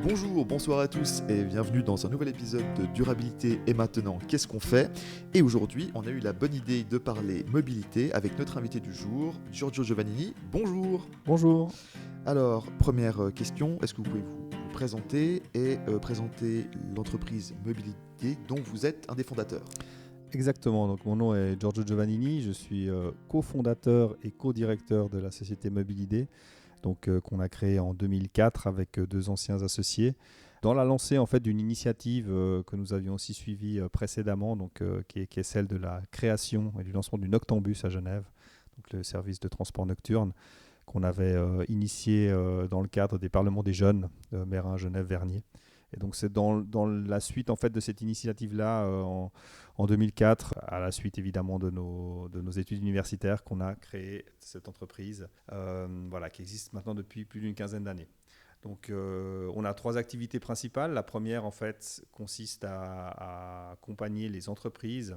Bonjour, bonsoir à tous et bienvenue dans un nouvel épisode de Durabilité et maintenant, qu'est-ce qu'on fait? Et aujourd'hui, on a eu la bonne idée de parler mobilité avec notre invité du jour, Giorgio Giovannini. Bonjour! Bonjour. Alors, première question, est-ce que vous pouvez vous présenter et présenter l'entreprise Mobilité dont vous êtes un des fondateurs? Exactement, donc mon nom est Giorgio Giovannini, je suis cofondateur et co-directeur de la société Mobilidé, qu'on a créée en 2004 avec deux anciens associés, dans la lancée en fait d'une initiative que nous avions aussi suivie précédemment, qui est celle de la création et du lancement du Noctambus à Genève, donc le service de transport nocturne qu'on avait initié dans le cadre des Parlements des jeunes de Mérin, Genève, Vernier. Et donc c'est dans la suite en fait de cette initiative-là en 2004, à la suite évidemment de nos études universitaires, qu'on a créé cette entreprise qui existe maintenant depuis plus d'une quinzaine d'années. Donc on a trois activités principales. La première en fait consiste à accompagner les entreprises,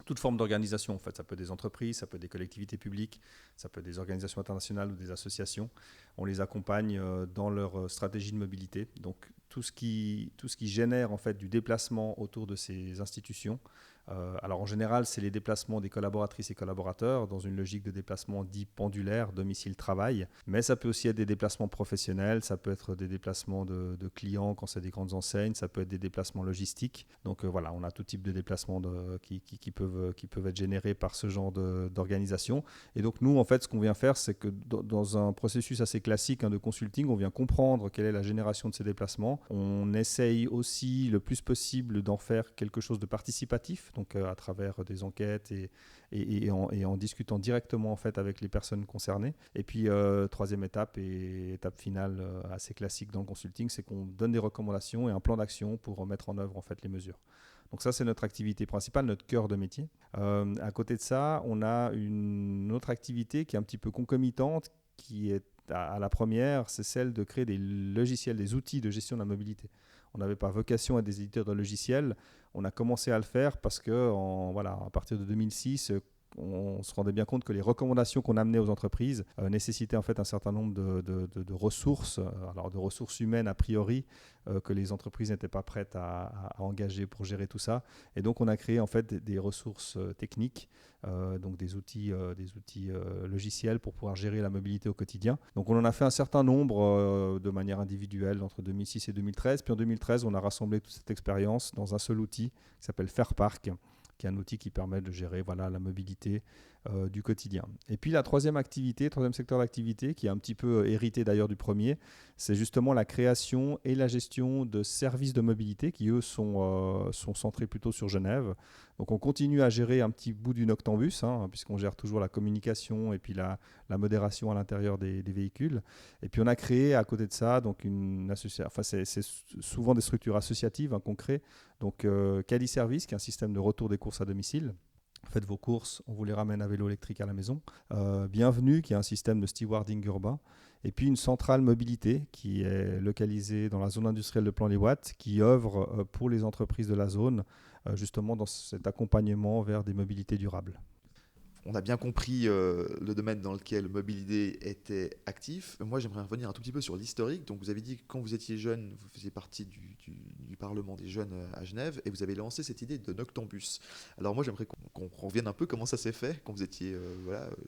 toute forme d'organisation en fait. Ça peut être des entreprises, ça peut être des collectivités publiques, ça peut être des organisations internationales ou des associations. On les accompagne dans leur stratégie de mobilité. Donc tout ce qui génère en fait du déplacement autour de ces institutions. Alors en général, c'est les déplacements des collaboratrices et collaborateurs dans une logique de déplacement dit pendulaire, domicile-travail. Mais ça peut aussi être des déplacements professionnels, ça peut être des déplacements de clients quand c'est des grandes enseignes, ça peut être des déplacements logistiques. Donc voilà, on a tout type de déplacements qui peuvent être générés par ce genre d'organisation. Et donc nous, en fait, ce qu'on vient faire, c'est que dans un processus assez classique de consulting, on vient comprendre quelle est la génération de ces déplacements. On essaye aussi le plus possible d'en faire quelque chose de participatif, donc à travers des enquêtes et en discutant directement en fait avec les personnes concernées. Et puis troisième étape et étape finale assez classique dans le consulting, c'est qu'on donne des recommandations et un plan d'action pour mettre en œuvre en fait les mesures. Donc ça, c'est notre activité principale, notre cœur de métier. À côté de ça, on a une autre activité qui est un petit peu concomitante, qui est à la première, c'est celle de créer des logiciels, des outils de gestion de la mobilité. On n'avait pas vocation à être des éditeurs de logiciels. On a commencé à le faire parce que, à partir de 2006, on se rendait bien compte que les recommandations qu'on amenait aux entreprises nécessitaient en fait un certain nombre de ressources, alors de ressources humaines a priori, que les entreprises n'étaient pas prêtes à engager pour gérer tout ça. Et donc on a créé en fait des ressources techniques, donc des outils logiciels pour pouvoir gérer la mobilité au quotidien. Donc on en a fait un certain nombre de manière individuelle entre 2006 et 2013. Puis en 2013, on a rassemblé toute cette expérience dans un seul outil qui s'appelle Fairpark, qui est un outil qui permet de gérer la mobilité du quotidien. Et puis la troisième secteur d'activité, qui est un petit peu hérité d'ailleurs du premier, c'est justement la création et la gestion de services de mobilité qui, eux, sont centrés plutôt sur Genève. Donc on continue à gérer un petit bout du Noctambus, puisqu'on gère toujours la communication et puis la modération à l'intérieur des véhicules. Et puis on a créé à côté de ça donc une association, c'est souvent des structures associatives qu'on crée. Donc Cali Service, qui est un système de retour des courses à domicile. Faites vos courses, on vous les ramène à vélo électrique à la maison. Bienvenue, qui est un système de stewarding urbain. Et puis une centrale mobilité qui est localisée dans la zone industrielle de Plan-les-Ouates, qui œuvre pour les entreprises de la zone, justement dans cet accompagnement vers des mobilités durables. On a bien compris le domaine dans lequel Mobilidé était actif. Moi, j'aimerais revenir un tout petit peu sur l'historique. Donc, vous avez dit que quand vous étiez jeune, vous faisiez partie du Parlement des jeunes à Genève et vous avez lancé cette idée de Noctambus. Alors, moi, j'aimerais qu'on revienne un peu comment ça s'est fait quand vous étiez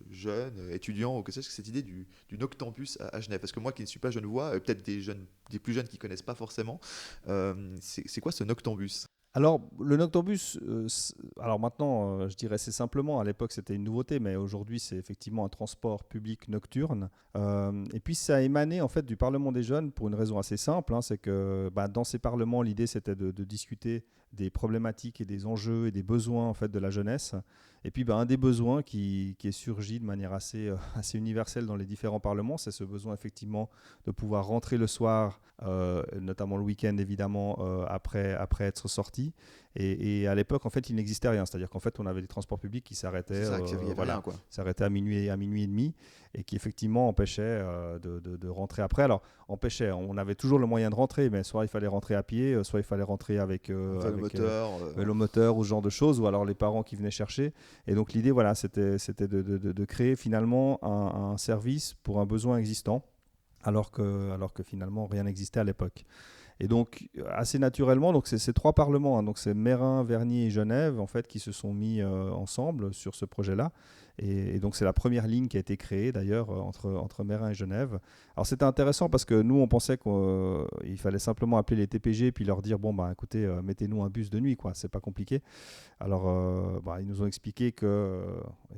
jeune, étudiant, ou que sais-je, cette idée du Noctambus à Genève. Parce que moi qui ne suis pas genevois, peut-être des plus jeunes qui ne connaissent pas forcément, c'est quoi ce Noctambus? Alors, le Noctambus, alors maintenant, je dirais c'est simplement, à l'époque c'était une nouveauté, mais aujourd'hui c'est effectivement un transport public nocturne. Et puis ça a émané en fait du Parlement des jeunes pour une raison assez simple, c'est que dans ces parlements, l'idée c'était de discuter des problématiques et des enjeux et des besoins en fait de la jeunesse. Et puis un des besoins qui est surgi de manière assez universelle dans les différents parlements, c'est ce besoin effectivement de pouvoir rentrer le soir, notamment le week-end évidemment, après être sorti. Et à l'époque, en fait, il n'existait rien. C'est-à-dire qu'en fait, on avait des transports publics qui s'arrêtaient, rien, quoi. s'arrêtaient à minuit et demi, et qui effectivement empêchaient de rentrer après. Alors, on avait toujours le moyen de rentrer, mais soit il fallait rentrer à pied, soit il fallait rentrer avec vélomoteur ou ce genre de choses, ou alors les parents qui venaient chercher. Et donc l'idée, c'était de créer finalement un service pour un besoin existant. alors que finalement rien n'existait à l'époque. Et donc, assez naturellement, donc c'est ces trois parlements, hein, donc c'est Meyrin, Vernier et Genève, en fait, qui se sont mis ensemble sur ce projet-là. Et donc, c'est la première ligne qui a été créée, d'ailleurs, entre Meyrin et Genève. Alors, c'était intéressant parce que nous, on pensait qu'il fallait simplement appeler les TPG et puis leur dire, bon, bah, écoutez, mettez-nous un bus de nuit, quoi, c'est pas compliqué. Alors, ils nous ont expliqué que,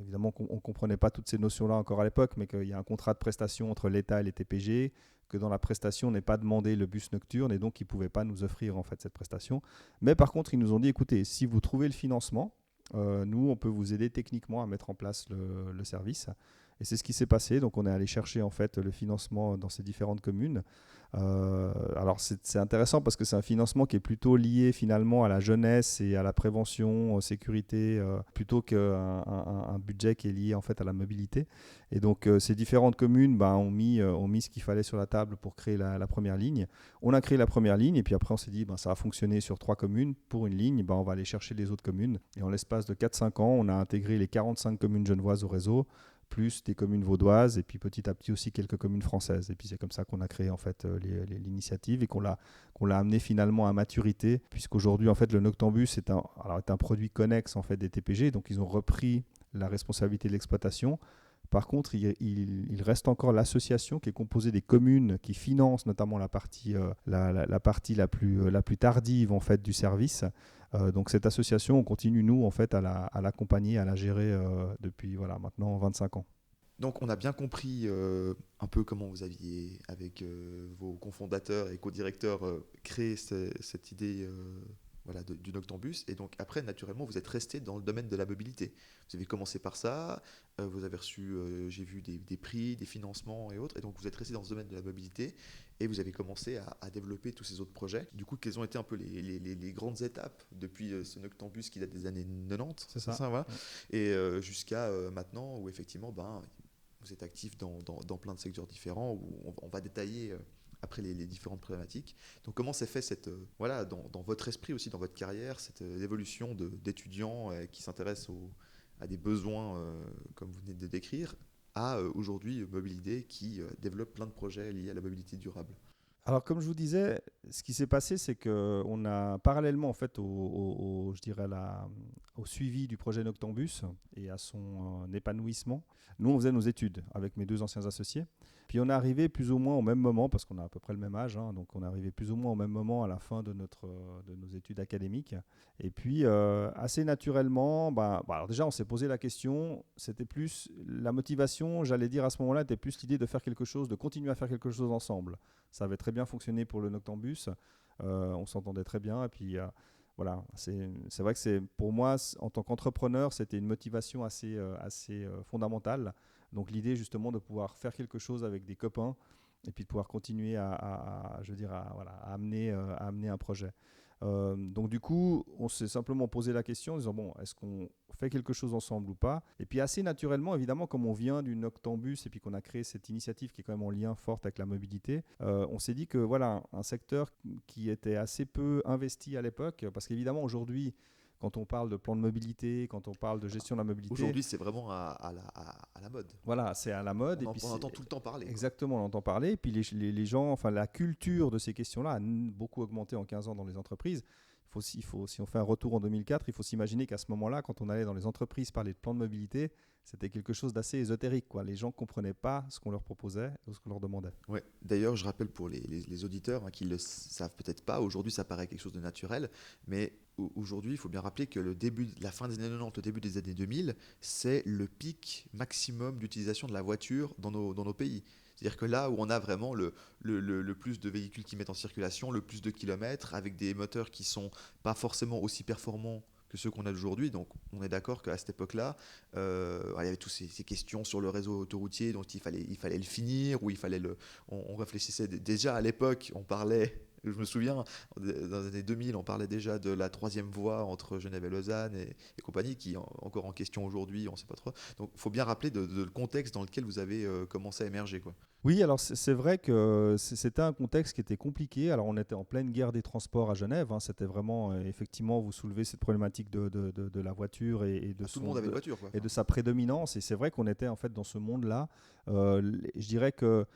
évidemment, qu'on ne comprenait pas toutes ces notions-là encore à l'époque, mais qu'il y a un contrat de prestation entre l'État et les TPG, que dans la prestation, on n'est pas demandé le bus nocturne et donc ils ne pouvaient pas nous offrir en fait cette prestation. Mais par contre, ils nous ont dit, écoutez, si vous trouvez le financement, nous, on peut vous aider techniquement à mettre en place le service. Et c'est ce qui s'est passé. Donc, on est allé chercher en fait le financement dans ces différentes communes. Alors, c'est intéressant parce que c'est un financement qui est plutôt lié finalement à la jeunesse et à la prévention, sécurité, plutôt qu'un budget qui est lié en fait à la mobilité. Et donc, ces différentes communes ont mis ce qu'il fallait sur la table pour créer la première ligne. On a créé la première ligne et puis après, on s'est dit, ça a fonctionné sur 3 communes. Pour une ligne, on va aller chercher les autres communes. Et en l'espace de 4-5 ans, on a intégré les 45 communes genevoises au réseau, plus des communes vaudoises et puis petit à petit aussi quelques communes françaises. Et puis c'est comme ça qu'on a créé en fait l'initiative et qu'on l'a amené finalement à maturité, puisqu'aujourd'hui en fait le Noctambus est un produit connexe en fait des TPG, donc ils ont repris la responsabilité de l'exploitation. Par contre, il reste encore l'association qui est composée des communes qui financent notamment la partie la plus tardive en fait du service. Donc cette association, on continue nous en fait à l'accompagner, à la gérer depuis maintenant 25 ans. Donc on a bien compris un peu comment vous aviez, avec vos cofondateurs et co-directeurs, créé cette idée du Noctambus. Et donc après, naturellement, vous êtes resté dans le domaine de la mobilité. Vous avez commencé par ça, vous avez reçu, j'ai vu, des prix, des financements et autres. Et donc vous êtes resté dans ce domaine de la mobilité et vous avez commencé à développer tous ces autres projets. Du coup, quelles ont été un peu les grandes étapes depuis ce Noctambus qui date des années 90, c'est ça voilà. Ouais. Et jusqu'à maintenant où effectivement, vous êtes actif dans plein de secteurs différents où on va détailler après les différentes problématiques. Donc comment s'est fait dans votre esprit aussi, dans votre carrière, cette évolution d'étudiants qui s'intéressent à des besoins comme vous venez de décrire, à aujourd'hui Mobilidé qui développe plein de projets liés à la mobilité durable. Alors, comme je vous disais, ce qui s'est passé, c'est qu'on a parallèlement en fait je dirais au suivi du projet Noctambus et à son épanouissement, nous on faisait nos études avec mes 2 anciens associés. Puis on est arrivé plus ou moins au même moment, parce qu'on a à peu près le même âge, hein, donc on est arrivé plus ou moins au même moment à la fin de nos études académiques. Et puis assez naturellement, alors déjà on s'est posé la question, c'était plus la motivation, j'allais dire à ce moment-là, était plus l'idée de faire quelque chose, de continuer à faire quelque chose ensemble. Ça avait très bien fonctionné pour le Noctambus, on s'entendait très bien et puis voilà, c'est vrai que pour moi, en tant qu'entrepreneur, c'était une motivation assez fondamentale. Donc l'idée justement de pouvoir faire quelque chose avec des copains et puis de pouvoir continuer je veux dire, à amener un projet. Donc du coup, on s'est simplement posé la question en disant, bon, est-ce qu'on fait quelque chose ensemble ou pas? Et puis assez naturellement, évidemment, comme on vient du Noctambus et puis qu'on a créé cette initiative qui est quand même en lien fort avec la mobilité, on s'est dit que voilà, un secteur qui était assez peu investi à l'époque, parce qu'évidemment aujourd'hui, quand on parle de plan de mobilité, quand on parle de gestion de la mobilité... Aujourd'hui, c'est vraiment à la mode. Voilà, c'est à la mode. On entend tout le temps parler. Exactement, on entend parler. Et puis les gens, enfin la culture de ces questions-là a beaucoup augmenté en 15 ans dans les entreprises. Si on fait un retour en 2004, il faut s'imaginer qu'à ce moment-là, quand on allait dans les entreprises parler de plan de mobilité, c'était quelque chose d'assez ésotérique, quoi. Les gens ne comprenaient pas ce qu'on leur proposait ou ce qu'on leur demandait. Ouais. D'ailleurs, je rappelle pour les auditeurs qui ne le savent peut-être pas, aujourd'hui ça paraît quelque chose de naturel, mais aujourd'hui il faut bien rappeler que la fin des années 90, le début des années 2000, c'est le pic maximum d'utilisation de la voiture dans nos pays. C'est-à-dire que là où on a vraiment le plus de véhicules qui mettent en circulation, le plus de kilomètres, avec des moteurs qui ne sont pas forcément aussi performants que ceux qu'on a aujourd'hui. Donc on est d'accord qu'à cette époque-là, il y avait toutes ces questions sur le réseau autoroutier, donc il fallait le finir, ou on réfléchissait déjà à l'époque, on parlait... Je me souviens, dans les années 2000, on parlait déjà de la 3e voie entre Genève et Lausanne et compagnie, qui est encore en question aujourd'hui, on ne sait pas trop. Donc il faut bien rappeler le contexte dans lequel vous avez commencé à émerger, quoi. Oui, alors c'est vrai que c'était un contexte qui était compliqué. Alors on était en pleine guerre des transports à Genève, hein. C'était vraiment, effectivement, vous soulevez cette problématique de la voiture et Tout le monde avait une voiture, quoi. et de Enfin, sa prédominance. Et c'est vrai qu'on était en fait dans ce monde-là. Je dirais que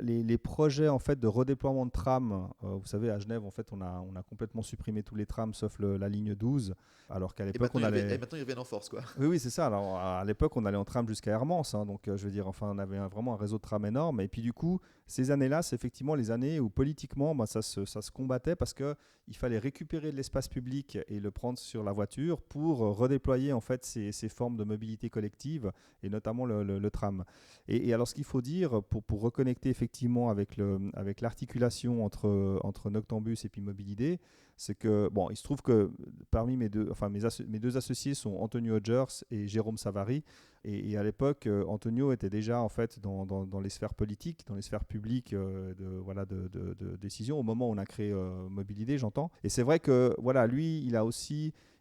les projets en fait de redéploiement de trams, vous savez, à Genève, en fait, on a complètement supprimé tous les trams sauf la ligne 12, alors qu'à l'époque on et allait. maintenant, ils reviennent en force, quoi. Oui, oui, c'est ça. Alors, à l'époque, on allait en tram jusqu'à Hermance, hein, donc je veux dire, enfin, on avait vraiment un réseau de tram énorme. Et puis, du coup, ces années-là, c'est effectivement les années où politiquement, bah, ça se combattait parce que il fallait récupérer de l'espace public et le prendre sur la voiture pour redéployer en fait ces formes de mobilité collective et notamment le tram. Et alors, ce qu'il faut dire pour reconnecter effectivement avec l'articulation entre Noctambus et puis Mobilidé, c'est que bon, il se trouve que parmi mes deux associés sont Antonio Hodgers et Jérôme Savary. Et à l'époque, Antonio était déjà en fait dans les sphères politiques, dans les sphères publiques de décision au moment où on a créé Mobilidé, j'entends. Et c'est vrai que voilà, lui,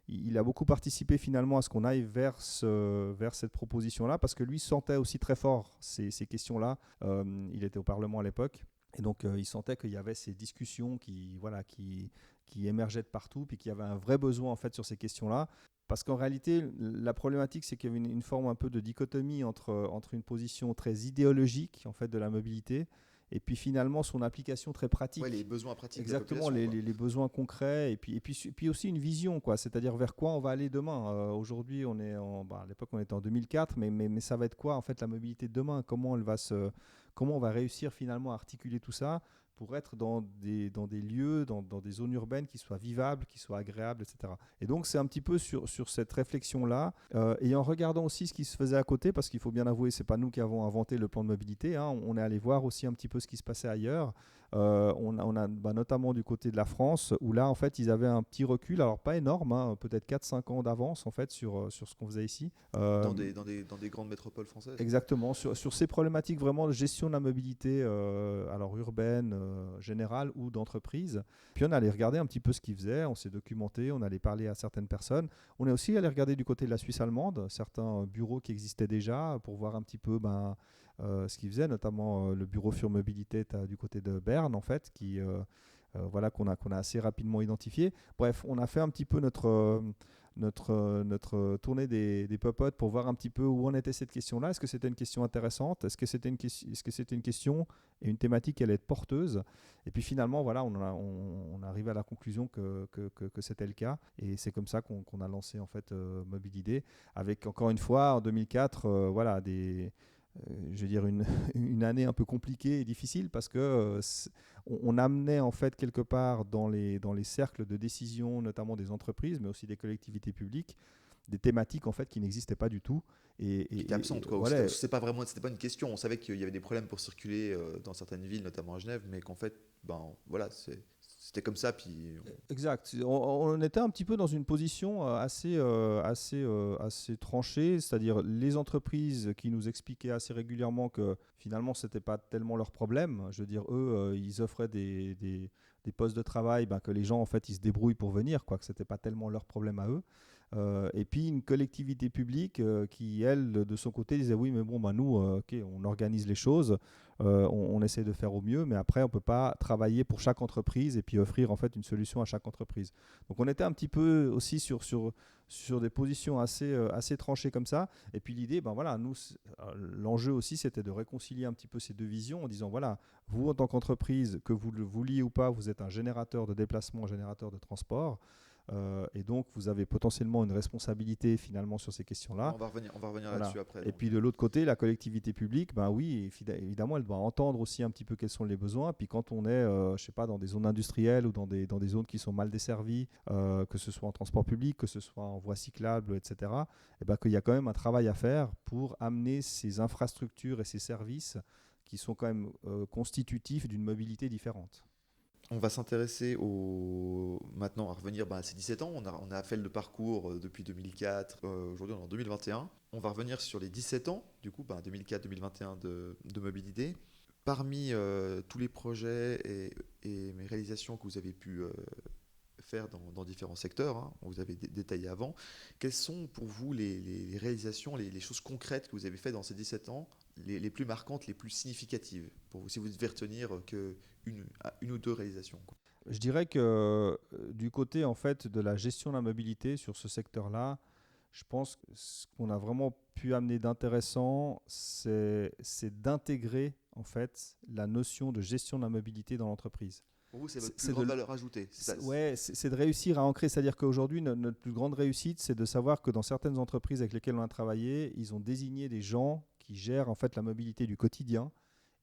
il a beaucoup participé finalement à ce qu'on aille vers cette proposition-là, parce que lui sentait aussi très fort ces questions-là. Il était au Parlement à l'époque. Et donc, il sentait qu'il y avait ces discussions qui émergeaient de partout, puis qu'il y avait un vrai besoin en fait sur ces questions-là. Parce qu'en réalité, la problématique, c'est qu'il y avait une forme un peu de dichotomie entre une position très idéologique en fait de la mobilité et puis finalement son application très Ouais, les pratique. besoins pratiques de la Exactement, population, quoi. les besoins concrets et puis aussi une vision, quoi. C'est-à-dire vers quoi on va aller demain. Aujourd'hui, à l'époque, on était en 2004, mais ça va être quoi en fait la mobilité de demain? Comment on va réussir finalement à articuler tout ça pour être dans des lieux, dans des zones urbaines qui soient vivables, qui soient agréables, etc. Et donc, c'est un petit peu sur cette réflexion-là, et en regardant aussi ce qui se faisait à côté, parce qu'il faut bien avouer, c'est pas nous qui avons inventé le plan de mobilité, hein. On est allé voir aussi un petit peu ce qui se passait ailleurs. On a notamment du côté de la France, où là, en fait, ils avaient un petit recul, alors pas énorme, hein, peut-être 4-5 ans d'avance, en fait, sur ce qu'on faisait ici. Dans des grandes métropoles françaises. Exactement, sur ces problématiques vraiment de gestion de la mobilité, alors urbaine, générale ou d'entreprise. Puis on allait regarder un petit peu ce qu'ils faisaient, on s'est documenté, on allait parler à certaines personnes. On est aussi allé regarder du côté de la Suisse allemande, certains bureaux qui existaient déjà pour voir un petit peu ce qu'ils faisaient, notamment le bureau sur mobilité du côté de Berne, en fait, voilà, qu'on a assez rapidement identifié. Bref, on a fait un petit peu notre tournée des popotes pour voir un petit peu où en était cette question-là. Est-ce que c'était une question intéressante? Est-ce que c'était une question et une thématique qui allait être porteuse? Et puis finalement, voilà, on arrive à la conclusion que c'était le cas. Et c'est comme ça qu'on a lancé en fait Mobilidé, avec encore une fois en 2004, voilà, je veux dire une année un peu compliquée et difficile, parce que on amenait en fait quelque part dans les cercles de décision, notamment des entreprises, mais aussi des collectivités publiques, des thématiques en fait qui n'existaient pas du tout. Qui était absente, quoi. Voilà. C'était pas une question. On savait qu'il y avait des problèmes pour circuler dans certaines villes, notamment à Genève, mais qu'en fait, ben voilà, c'était comme ça. Puis Exact. On était un petit peu dans une position assez tranchée, c'est-à-dire les entreprises qui nous expliquaient assez régulièrement que finalement c'était pas tellement leur problème. Je veux dire, eux, ils offraient des postes de travail, ben, que les gens en fait ils se débrouillent pour venir, quoi, que c'était pas tellement leur problème à eux. Et puis une collectivité publique qui, elle, de son côté, disait oui, mais bon, ben, nous, ok, on organise les choses, on essaie de faire au mieux, mais après, on ne peut pas travailler pour chaque entreprise et puis offrir en fait une solution à chaque entreprise. Donc on était un petit peu aussi sur des positions assez tranchées comme ça. Et puis l'idée, ben voilà, nous, l'enjeu aussi, c'était de réconcilier un petit peu ces deux visions en disant voilà, vous en tant qu'entreprise, que vous le vouliez ou pas, vous êtes un générateur de déplacement, un générateur de transport. Et donc, vous avez potentiellement une responsabilité finalement sur ces questions-là. on va revenir Voilà. là-dessus après. Et puis de l'autre côté, la collectivité publique, ben oui, évidemment, elle doit entendre aussi un petit peu quels sont les besoins. Puis quand on est, je sais pas, dans des zones industrielles ou dans des zones qui sont mal desservies, que ce soit en transport public, que ce soit en voie cyclable, etc., et ben qu'il y a quand même un travail à faire pour amener ces infrastructures et ces services qui sont quand même constitutifs d'une mobilité différente. On va s'intéresser maintenant à revenir à ces 17 ans. On a fait le parcours depuis 2004. Aujourd'hui, on est en 2021. On va revenir sur les 17 ans, du coup, 2004-2021 de Mobilidé. Parmi tous les projets et mes réalisations que vous avez pu faire dans différents secteurs, hein, vous avez détaillé avant. Quelles sont pour vous les réalisations, les choses concrètes que vous avez faites dans ces 17 ans, les plus marquantes, les plus significatives, pour vous, si vous devez retenir une ou deux réalisations, quoi. Je dirais que du côté en fait de la gestion de la mobilité sur ce secteur-là, je pense que ce qu'on a vraiment pu amener d'intéressant, c'est d'intégrer en fait la notion de gestion de la mobilité dans l'entreprise. Pour vous, c'est votre plus grande valeur ajoutée. C'est de réussir à ancrer. C'est-à-dire qu'aujourd'hui, notre plus grande réussite, c'est de savoir que dans certaines entreprises avec lesquelles on a travaillé, ils ont désigné des gens qui gèrent en fait la mobilité du quotidien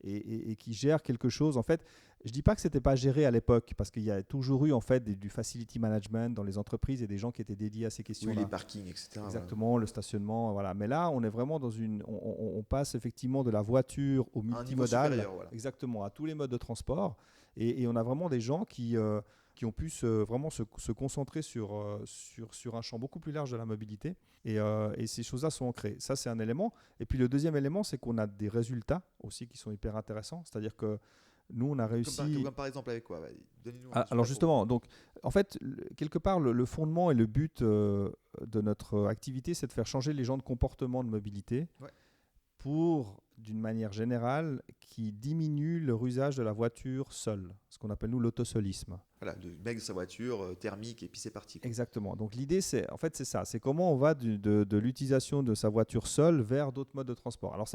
et qui gèrent quelque chose. En fait, je ne dis pas que ce n'était pas géré à l'époque, parce qu'il y a toujours eu en fait du facility management dans les entreprises et des gens qui étaient dédiés à ces questions-là. Oui, les parkings, etc. Exactement, ouais. Le stationnement, voilà. Mais là, on est vraiment dans on passe effectivement de la voiture au multimodal, voilà. Exactement, à tous les modes de transport. Et on a vraiment des gens qui ont pu vraiment se concentrer sur un champ beaucoup plus large de la mobilité. Et ces choses-là sont ancrées. Ça, c'est un élément. Et puis le deuxième élément, c'est qu'on a des résultats aussi qui sont hyper intéressants. C'est-à-dire que nous, on a réussi... Comme par exemple avec quoi? Donnez-nous Alors justement, donc, en fait, quelque part, le fondement et le but de notre activité, c'est de faire changer les gens de comportement de mobilité. Ouais. Pour, d'une manière générale, qui diminue leur usage de la voiture seule, ce qu'on appelle nous l'autosolisme. Voilà, le mec de sa voiture thermique et puis c'est parti, quoi. Exactement. Donc l'idée, c'est ça. C'est comment on va de l'utilisation de sa voiture seule vers d'autres modes de transport. Alors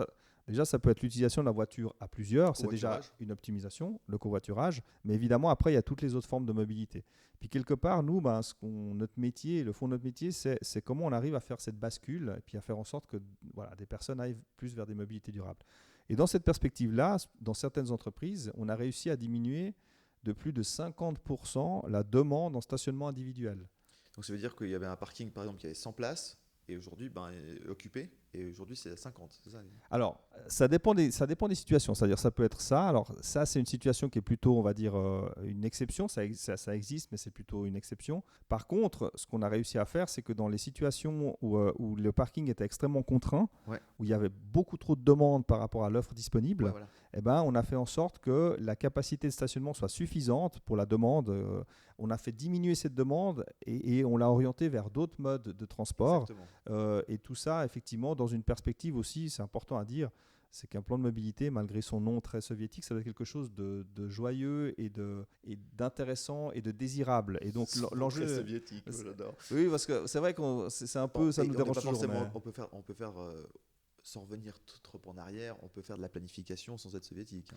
déjà, ça peut être l'utilisation de la voiture à plusieurs. C'est déjà une optimisation, le covoiturage. Mais évidemment, après, il y a toutes les autres formes de mobilité. Puis quelque part, nous, notre métier, le fond de notre métier, c'est comment on arrive à faire cette bascule et puis à faire en sorte que des personnes aillent plus vers des mobilités durables. Et dans cette perspective-là, dans certaines entreprises, on a réussi à diminuer de plus de 50% la demande en stationnement individuel. Donc ça veut dire qu'il y avait un parking, par exemple, qui avait 100 places, et aujourd'hui, occupé, et aujourd'hui, c'est à 50, c'est ça? Alors, ça dépend des situations. C'est-à-dire, ça peut être ça. Alors, ça, c'est une situation qui est plutôt, on va dire, une exception. Ça existe, mais c'est plutôt une exception. Par contre, ce qu'on a réussi à faire, c'est que dans les situations où le parking était extrêmement contraint, ouais, où il y avait beaucoup trop de demandes par rapport à l'offre disponible, ouais, voilà. On a fait en sorte que la capacité de stationnement soit suffisante pour la demande. On a fait diminuer cette demande et on l'a orientée vers d'autres modes de transport. Et tout ça, effectivement, dans une perspective aussi, c'est important à dire, c'est qu'un plan de mobilité, malgré son nom très soviétique, ça doit être quelque chose de joyeux et d'intéressant et de désirable. Et donc l'enjeu très soviétique, j'adore. Oui, parce que c'est vrai que c'est un peu, ça nous dérange toujours. Mais... On peut faire sans revenir trop en arrière, on peut faire de la planification sans être soviétique.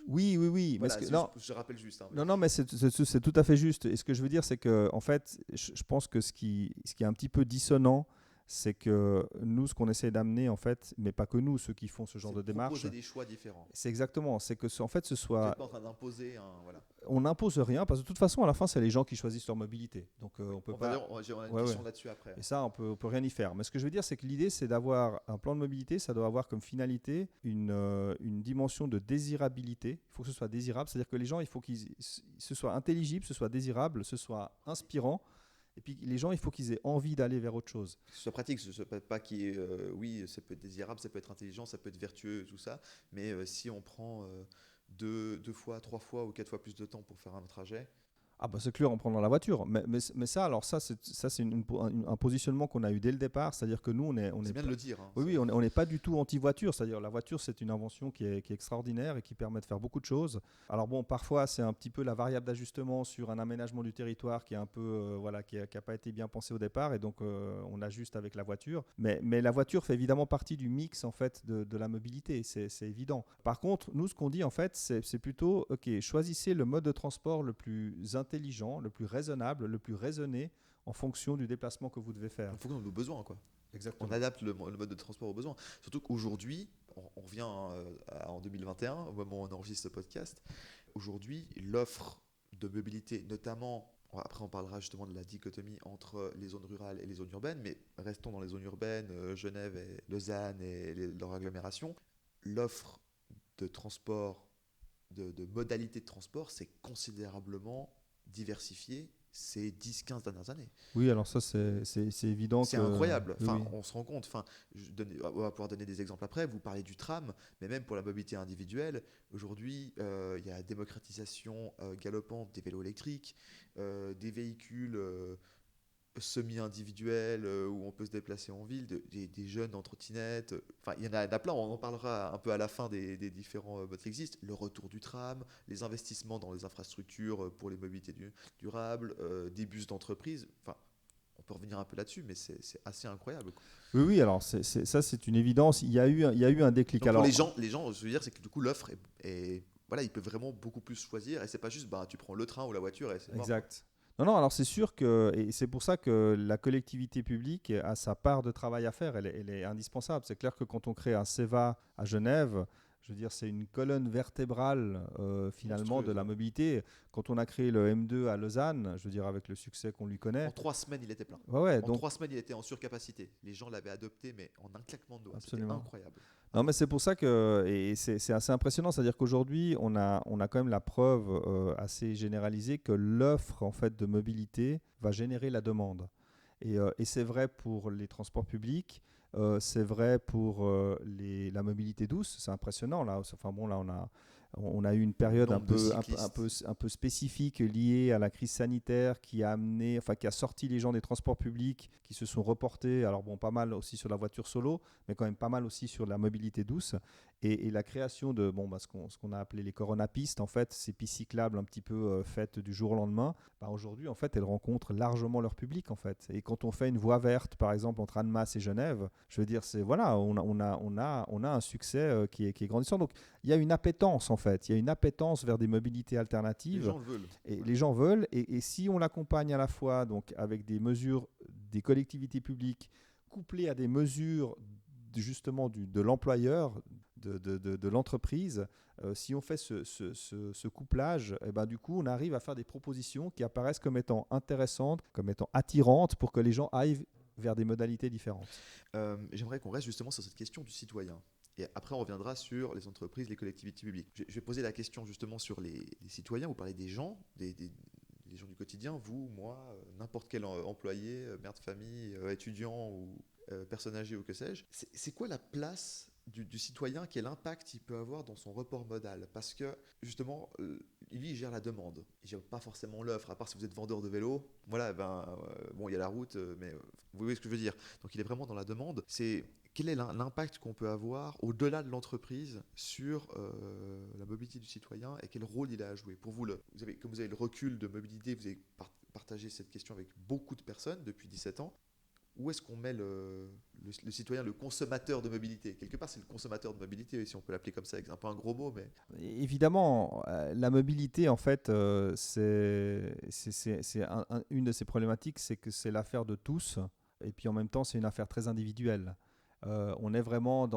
Oui. Voilà, mais je rappelle juste. Hein, non, mais c'est tout à fait juste. Et ce que je veux dire, c'est que, en fait, je pense que ce qui est un petit peu dissonant, c'est que nous, ce qu'on essaie d'amener, en fait, mais pas que nous, ceux qui font ce genre de démarche. Proposer des choix différents. C'est exactement. C'est que, en fait, ce soit. Vous n'êtes pas en train d'imposer voilà. On n'impose rien, parce que de toute façon, à la fin, c'est les gens qui choisissent leur mobilité. Donc, on peut pas. J'ai une question là-dessus après. Et ça, on peut rien y faire. Mais ce que je veux dire, c'est que l'idée, c'est d'avoir un plan de mobilité. Ça doit avoir comme finalité une dimension de désirabilité. Il faut que ce soit désirable. C'est-à-dire que les gens, il faut qu'ils ce soit intelligible, ce soit désirable, ce soit inspirant. Et puis les gens, il faut qu'ils aient envie d'aller vers autre chose. Que ce soit pratique, ce soit pas qu'il y ait, oui, ça peut être désirable, ça peut être intelligent, ça peut être vertueux, tout ça. Mais si on prend 2 fois, 3 fois ou 4 fois plus de temps pour faire un trajet. Ah bah c'est clair en prenant la voiture. Mais ça, alors ça c'est un positionnement qu'on a eu dès le départ. C'est-à-dire que nous, on est bien pas, de le dire. Hein, oui, on n'est pas du tout anti-voiture. C'est-à-dire la voiture, c'est une invention qui est extraordinaire et qui permet de faire beaucoup de choses. Alors bon, parfois, c'est un petit peu la variable d'ajustement sur un aménagement du territoire qui est un peu, qui a pas été bien pensé au départ. Et donc, on ajuste avec la voiture. Mais la voiture fait évidemment partie du mix, en fait, de la mobilité. C'est évident. Par contre, nous, ce qu'on dit, en fait, c'est plutôt, OK, choisissez le mode de transport le plus intelligent, le plus raisonnable, le plus raisonné en fonction du déplacement que vous devez faire. En fonction de nos besoins, quoi. Exactement. On adapte le mode de transport aux besoins. Surtout qu'aujourd'hui, on revient en 2021, au moment où on enregistre ce podcast. Aujourd'hui, l'offre de mobilité, notamment, après on parlera justement de la dichotomie entre les zones rurales et les zones urbaines, mais restons dans les zones urbaines, Genève et Lausanne et leur agglomération. L'offre de transport, de modalités de transport, c'est considérablement diversifié, ces 10-15 dernières années. Oui, alors ça, c'est évident C'est que... incroyable. Oui, Enfin, oui. on se rend compte. Enfin, on va pouvoir donner des exemples après. Vous parlez du tram, mais même pour la mobilité individuelle, aujourd'hui, il y a la démocratisation galopante des vélos électriques, des véhicules semi-individuels où on peut se déplacer en ville, des jeunes en trottinette. Enfin, il y en a plein. On en parlera un peu à la fin des différents modes qui existent. Le retour du tram, les investissements dans les infrastructures pour les mobilités durables, des bus d'entreprise. Enfin, on peut revenir un peu là-dessus, mais c'est assez incroyable, quoi. Oui, oui, alors ça, c'est une évidence. Il y a eu un déclic. Donc pour Alors, les gens, je veux dire, c'est que du coup l'offre voilà, ils peuvent vraiment beaucoup plus choisir et c'est pas juste bah tu prends le train ou la voiture et c'est mort, quoi. exact. Non, non, alors c'est sûr que, et c'est pour ça que la collectivité publique a sa part de travail à faire, elle est indispensable. C'est clair que quand on crée un CEVA à Genève, je veux dire, c'est une colonne vertébrale finalement de Monstrueuse, la ouais. mobilité. Quand on a créé le M2 à Lausanne, je veux dire, avec le succès qu'on lui En connaît, 3 semaines, il était plein. ouais, ouais, En donc 3 semaines, il était en surcapacité. Les gens l'avaient adopté, mais en un claquement de doigts. C'était absolument. incroyable. Non, mais c'est Incroyable. pour ça que, et c'est assez impressionnant, c'est-à-dire qu'aujourd'hui, on a quand même la preuve assez généralisée que l'offre en fait de mobilité va générer la demande. Et c'est vrai pour les transports publics, c'est vrai pour la mobilité douce, c'est impressionnant là. Enfin bon, là on a eu une Le période nombre de cyclistes. un peu spécifique liée à la crise sanitaire qui a amené, enfin qui a sorti les gens des transports publics, qui se sont reportés. Alors bon, pas mal aussi sur la voiture solo, mais quand même pas mal aussi sur la mobilité douce. Et la création de bon, bah, ce qu'on a appelé les coronapistes, en fait, ces pistes cyclables un petit peu faites du jour au lendemain, bah, aujourd'hui, en fait, elles rencontrent largement leur public, en fait. Et quand on fait une voie verte, par exemple, entre Annemasse et Genève, je veux dire, c'est voilà, on a un succès qui est grandissant. Donc, il y a une appétence, en fait. Il y a une appétence vers des mobilités Les alternatives. gens le veulent. Et Ouais. les gens veulent. Et si on l'accompagne à la fois donc, avec des mesures des collectivités publiques couplées à des mesures justement de l'employeur, de l'entreprise, si on fait ce couplage, et ben, du coup, on arrive à faire des propositions qui apparaissent comme étant intéressantes, comme étant attirantes pour que les gens aillent vers des modalités différentes. J'aimerais qu'on reste justement sur cette question du citoyen. Et après, on reviendra sur les entreprises, les collectivités publiques. Je vais poser la question justement sur les citoyens. Vous parlez des gens, des gens du quotidien, vous, moi, n'importe quel employé, mère de famille, étudiant ou personne âgée ou que sais-je. C'est quoi la place du citoyen, quel impact il peut avoir dans son report modal? Parce que justement, lui, il gère la demande. Il gère pas forcément l'offre, à part si vous êtes vendeur de vélo. Voilà, ben, bon, il y a la route, mais vous voyez ce que je veux dire. Donc il est vraiment dans la demande. C'est quel est l'impact qu'on peut avoir au-delà de l'entreprise sur la mobilité du citoyen et quel rôle il a à jouer? Pour vous, comme vous avez le recul de mobilité, vous avez partagé cette question avec beaucoup de personnes depuis 17 ans. Où est-ce qu'on met le citoyen, le consommateur de mobilité? Quelque part, c'est le consommateur de mobilité, si on peut l'appeler comme ça. C'est un peu un gros mot, mais Évidemment, la mobilité, en fait, une de ces problématiques, c'est que c'est l'affaire de tous, et puis en même temps, c'est une affaire très individuelle. On est vraiment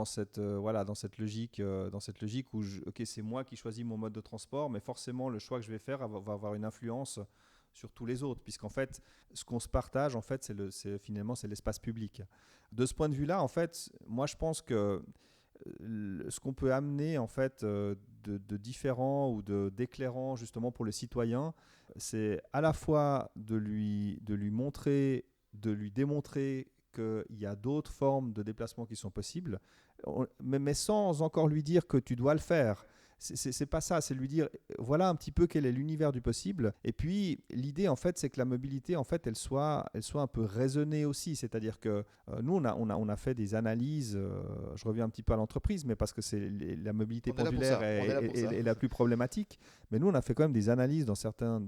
voilà, dans cette logique où ok, c'est moi qui choisis mon mode de transport, mais forcément, le choix que je vais faire va avoir une influence sur tous les autres, puisqu'en fait, ce qu'on se partage, en fait, finalement, c'est l'espace public. De ce point de vue-là, en fait, moi, je pense que ce qu'on peut amener en fait de différent ou d'éclairant justement pour le citoyen, c'est à la fois de lui montrer, de lui démontrer qu'il y a d'autres formes de déplacement qui sont possibles, mais sans encore lui dire que tu dois le faire. C'est pas ça, c'est lui dire voilà un petit peu quel est l'univers du possible. Et puis l'idée en fait, c'est que la mobilité en fait, elle soit un peu raisonnée aussi. C'est-à-dire que nous on a fait des analyses. Je reviens un petit peu à l'entreprise, mais parce que la mobilité on est là pour pendulaire ça. On est là pour ça. est la plus problématique. Mais nous on a fait quand même des analyses dans certaines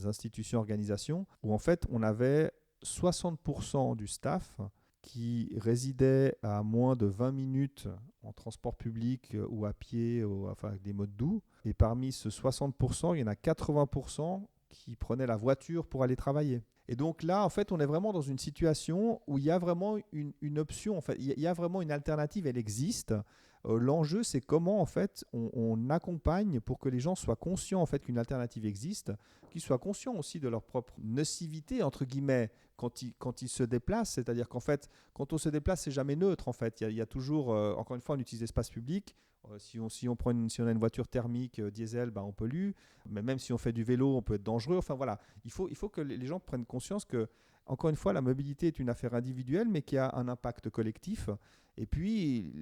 institutions, organisations, où en fait on avait 60% du staff qui résidait à moins de 20 minutes en transport public ou à pied, enfin avec des modes doux. Et parmi ce 60%, il y en a 80% qui prenaient la voiture pour aller travailler. Et donc là, en fait, on est vraiment dans une situation où il y a vraiment une option, en fait, il y a vraiment une alternative, elle existe. L'enjeu, c'est comment en fait on accompagne pour que les gens soient conscients en fait qu'une alternative existe, qu'ils soient conscients aussi de leur propre nocivité entre guillemets quand ils se déplacent. C'est-à-dire qu'en fait, quand on se déplace, c'est jamais neutre en fait. Il y a toujours, encore une fois, on utilise l'espace public. Si on a une voiture thermique diesel, on pollue. Mais même si on fait du vélo, on peut être dangereux. Enfin voilà, il faut que les gens prennent conscience que, encore une fois, la mobilité est une affaire individuelle, mais qui a un impact collectif. Et puis,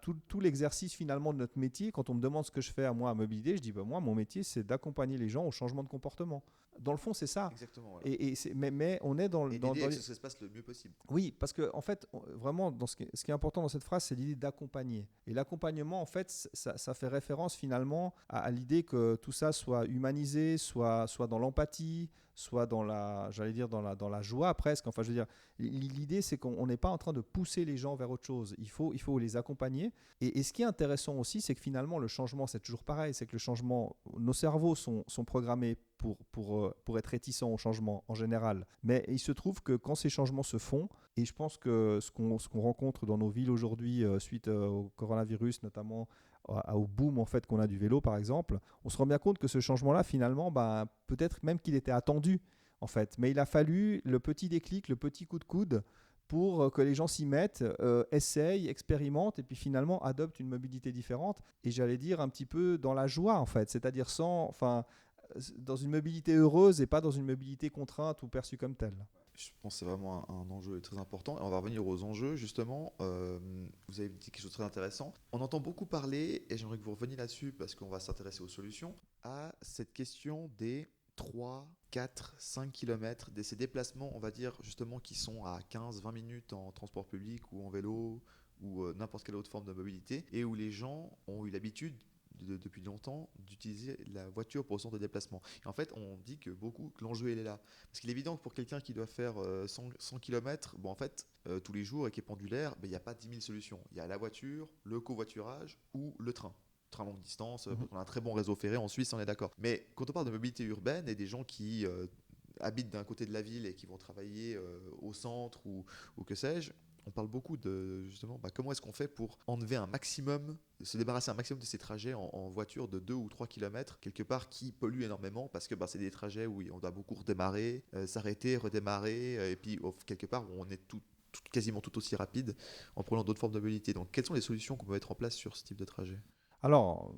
tout l'exercice finalement de notre métier, quand on me demande ce que je fais à moi à mobilité, je dis moi, mon métier, c'est d'accompagner les gens au changement de comportement. Dans le fond, c'est ça. Exactement. Voilà. Mais on est dans... Et d'aider à ce que ça se passe le mieux possible. Oui, parce que en fait, vraiment, ce qui est important dans cette phrase, c'est l'idée d'accompagner. Et l'accompagnement, en fait, ça fait référence finalement à l'idée que tout ça soit humanisé, soit dans l'empathie, soit dans la joie presque. Enfin, je veux dire, l'idée, c'est qu'on n'est pas en train de pousser les gens vers autre chose. Il faut les accompagner. Et ce qui est intéressant aussi, c'est que finalement, le changement, c'est toujours pareil. C'est que le changement, nos cerveaux sont programmés pour être réticents au changement en général. Mais il se trouve que quand ces changements se font, et je pense que ce qu'on rencontre dans nos villes aujourd'hui suite au coronavirus, notamment au boom en fait qu'on a du vélo par exemple, on se rend bien compte que ce changement-là finalement, peut-être même qu'il était attendu en fait, mais il a fallu le petit déclic, le petit coup de coude pour que les gens s'y mettent, essayent, expérimentent et puis finalement adoptent une mobilité différente. Et j'allais dire un petit peu dans la joie en fait, c'est-à-dire dans une mobilité heureuse et pas dans une mobilité contrainte ou perçue comme telle. Je pense que c'est vraiment un enjeu très important. Et on va revenir aux enjeux, justement. Vous avez dit quelque chose de très intéressant. On entend beaucoup parler, et j'aimerais que vous reveniez là-dessus, parce qu'on va s'intéresser aux solutions, à cette question des 3, 4, 5 km, de ces déplacements, on va dire, justement, qui sont à 15-20 minutes en transport public ou en vélo, ou n'importe quelle autre forme de mobilité, et où les gens ont eu l'habitude depuis longtemps d'utiliser la voiture pour ce genre de déplacement. Et en fait, on dit que l'enjeu il est là. Parce qu'il est évident que pour quelqu'un qui doit faire 100 km, tous les jours et qui est pendulaire, il n'y a pas 10 000 solutions. Il y a la voiture, le covoiturage ou le train. Train longue distance, on a un très bon réseau ferré en Suisse, on est d'accord. Mais quand on parle de mobilité urbaine et des gens qui habitent d'un côté de la ville et qui vont travailler au centre ou que sais-je, on parle beaucoup de justement comment est-ce qu'on fait pour enlever un maximum, se débarrasser un maximum de ces trajets en voiture de 2 ou 3 km, quelque part qui polluent énormément parce que c'est des trajets où on doit beaucoup redémarrer, s'arrêter, redémarrer, et puis quelque part où on est quasiment tout aussi rapide en prenant d'autres formes de mobilité. Donc quelles sont les solutions qu'on peut mettre en place sur ce type de trajet ? Alors,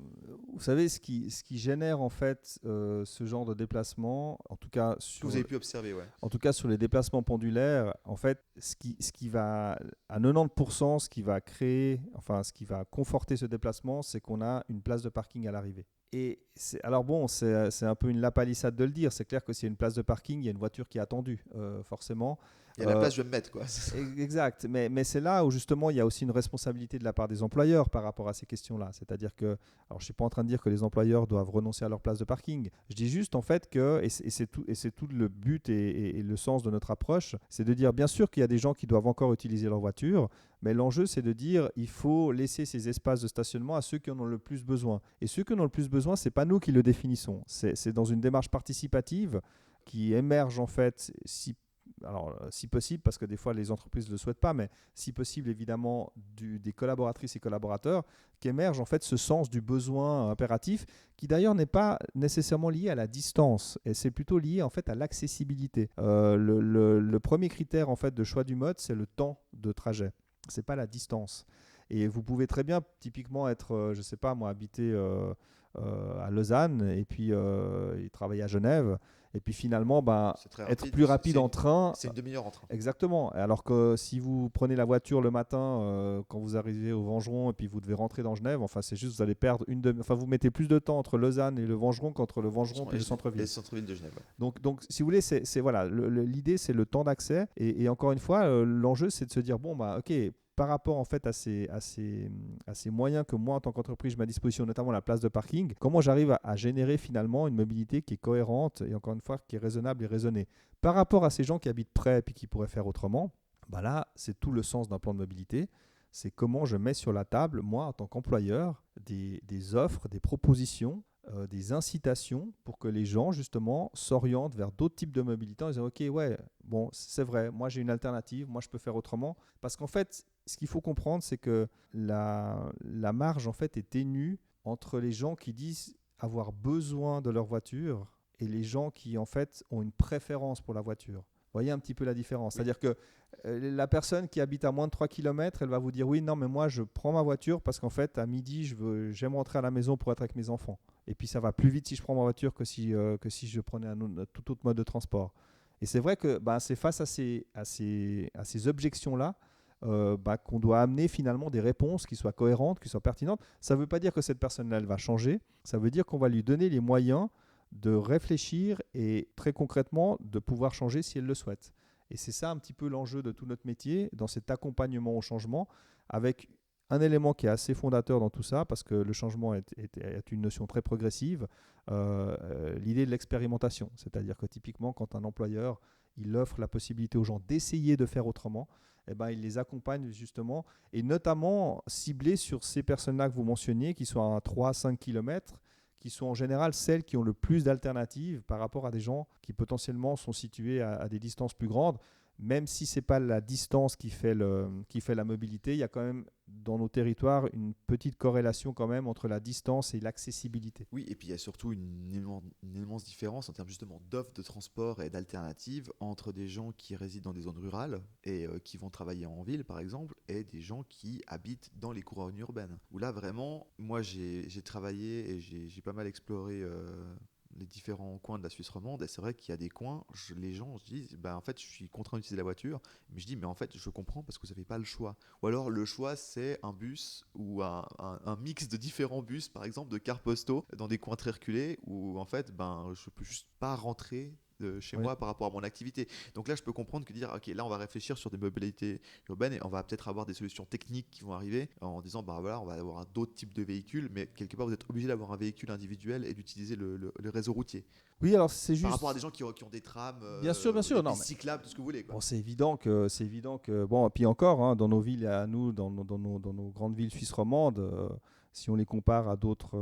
vous savez, ce qui génère en fait ce genre de déplacement, en tout cas que vous avez pu observer, ouais. En tout cas sur les déplacements pendulaires, en fait, ce qui va à 90%, ce qui va créer, enfin ce qui va conforter ce déplacement, c'est qu'on a une place de parking à l'arrivée. Et c'est un peu une lapalissade de le dire. C'est clair que s'il y a une place de parking, il y a une voiture qui est attendue, forcément. Il y a la place, je vais me mettre, quoi. Exact. Mais c'est là où, justement, il y a aussi une responsabilité de la part des employeurs par rapport à ces questions-là. C'est-à-dire que, alors je ne suis pas en train de dire que les employeurs doivent renoncer à leur place de parking. Je dis juste, en fait, et c'est tout le but et le sens de notre approche, c'est de dire, bien sûr qu'il y a des gens qui doivent encore utiliser leur voiture, mais l'enjeu, c'est de dire, il faut laisser ces espaces de stationnement à ceux qui en ont le plus besoin. Et ceux qui en ont le plus besoin, ce n'est pas nous qui le définissons. C'est dans une démarche participative qui émerge, en fait, si possible, parce que des fois les entreprises ne le souhaitent pas, mais si possible évidemment des collaboratrices et collaborateurs, qui émerge en fait ce sens du besoin impératif, qui d'ailleurs n'est pas nécessairement lié à la distance, et c'est plutôt lié en fait à l'accessibilité. Le premier critère en fait de choix du mode, c'est le temps de trajet, c'est pas la distance. Et vous pouvez très bien typiquement être, je sais pas moi, habiter à Lausanne et puis travailler à Genève. Et puis finalement, être plus rapide en train. C'est une demi-heure en train. Exactement. Alors que si vous prenez la voiture le matin, quand vous arrivez au Vengeron et puis vous devez rentrer dans Genève, enfin c'est juste vous allez perdre vous mettez plus de temps entre Lausanne et le Vengeron qu'entre le Vengeron et le centre-ville. Le centre-ville de Genève. Donc si vous voulez, c'est voilà, l'idée c'est le temps d'accès. Et encore une fois, l'enjeu c'est de se dire ok. Par rapport en fait à ces moyens que moi en tant qu'entreprise je mets à disposition, notamment la place de parking, comment j'arrive à générer finalement une mobilité qui est cohérente et encore une fois qui est raisonnable et raisonnée. Par rapport à ces gens qui habitent près et puis qui pourraient faire autrement, là c'est tout le sens d'un plan de mobilité. C'est comment je mets sur la table, moi en tant qu'employeur, des offres, des propositions, des incitations pour que les gens justement s'orientent vers d'autres types de mobilité en disant ok ouais bon c'est vrai, moi j'ai une alternative, moi je peux faire autrement, parce qu'en fait ce qu'il faut comprendre c'est que la marge en fait est ténue entre les gens qui disent avoir besoin de leur voiture et les gens qui en fait ont une préférence pour la voiture. voyez un petit peu la différence. C'est-à-dire que la personne qui habite à moins de 3 km, elle va vous dire oui, non, mais moi je prends ma voiture parce qu'en fait à midi, j'aime rentrer à la maison pour être avec mes enfants. Et puis ça va plus vite si je prends ma voiture que si je prenais un tout autre mode de transport. Et c'est vrai que c'est face à ces objections-là qu'on doit amener finalement des réponses qui soient cohérentes, qui soient pertinentes. Ça ne veut pas dire que cette personne-là, elle va changer. Ça veut dire qu'on va lui donner les moyens de réfléchir et très concrètement de pouvoir changer si elle le souhaite. Et c'est ça un petit peu l'enjeu de tout notre métier, dans cet accompagnement au changement, avec un élément qui est assez fondateur dans tout ça, parce que le changement est une notion très progressive, l'idée de l'expérimentation. C'est-à-dire que typiquement, quand un employeur il offre la possibilité aux gens d'essayer de faire autrement, il les accompagne justement, et notamment ciblé sur ces personnes-là que vous mentionniez, qui sont à 3-5 km, qui sont en général celles qui ont le plus d'alternatives par rapport à des gens qui potentiellement sont situés à des distances plus grandes. Même si ce n'est pas la distance qui fait la mobilité, il y a quand même dans nos territoires une petite corrélation quand même entre la distance et l'accessibilité. Oui, et puis il y a surtout une immense différence en termes justement d'offres de transport et d'alternatives entre des gens qui résident dans des zones rurales et qui vont travailler en ville par exemple, et des gens qui habitent dans les couronnes urbaines. Où là vraiment, moi j'ai travaillé et j'ai pas mal exploré les différents coins de la Suisse romande, et c'est vrai qu'il y a des coins, les gens se disent en fait je suis contraint d'utiliser la voiture, mais je dis mais en fait je comprends parce que vous n'avez pas le choix, ou alors le choix c'est un bus ou un mix de différents bus, par exemple de cars postaux dans des coins très reculés où en fait je peux juste pas rentrer de chez moi par rapport à mon activité. Donc là je peux comprendre que dire ok, là on va réfléchir sur des mobilités urbaines et on va peut-être avoir des solutions techniques qui vont arriver en disant voilà, on va avoir d'autres types de véhicules, mais quelque part vous êtes obligé d'avoir un véhicule individuel et d'utiliser le réseau routier. Oui, alors c'est juste par rapport à des gens qui ont des trams, bien sûr, des cyclables, tout ce que vous voulez, quoi. Bon, c'est évident que bon, et puis encore dans nos villes à nous, dans nos grandes villes suisses romandes, si on les compare à d'autres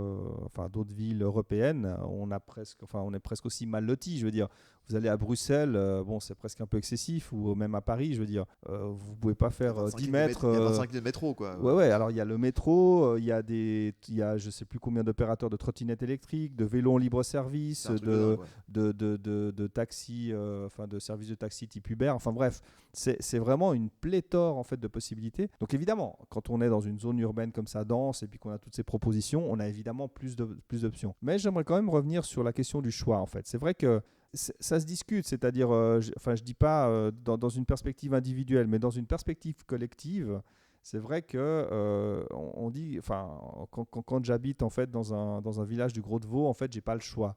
villes européennes, on est presque aussi mal lotis. Je veux dire, vous allez à Bruxelles, c'est presque un peu excessif, ou même à Paris, je veux dire, vous pouvez pas faire 10 mètres. Il y a 25 de métro, quoi. Ouais. Alors il y a le métro, il y a je sais plus combien d'opérateurs de trottinettes électriques, de vélos en libre service, de taxis, de services de taxi type Uber. Enfin bref, c'est vraiment une pléthore en fait de possibilités. Donc évidemment, quand on est dans une zone urbaine comme ça dense et puis qu'on a toutes ces propositions, on a évidemment plus d'options. Mais j'aimerais quand même revenir sur la question du choix en fait. C'est vrai que ça se discute, c'est-à-dire, je dis pas dans une perspective individuelle, mais dans une perspective collective. C'est vrai que on dit, quand j'habite en fait dans un village du Gros-de-Vaud, en fait, j'ai pas le choix.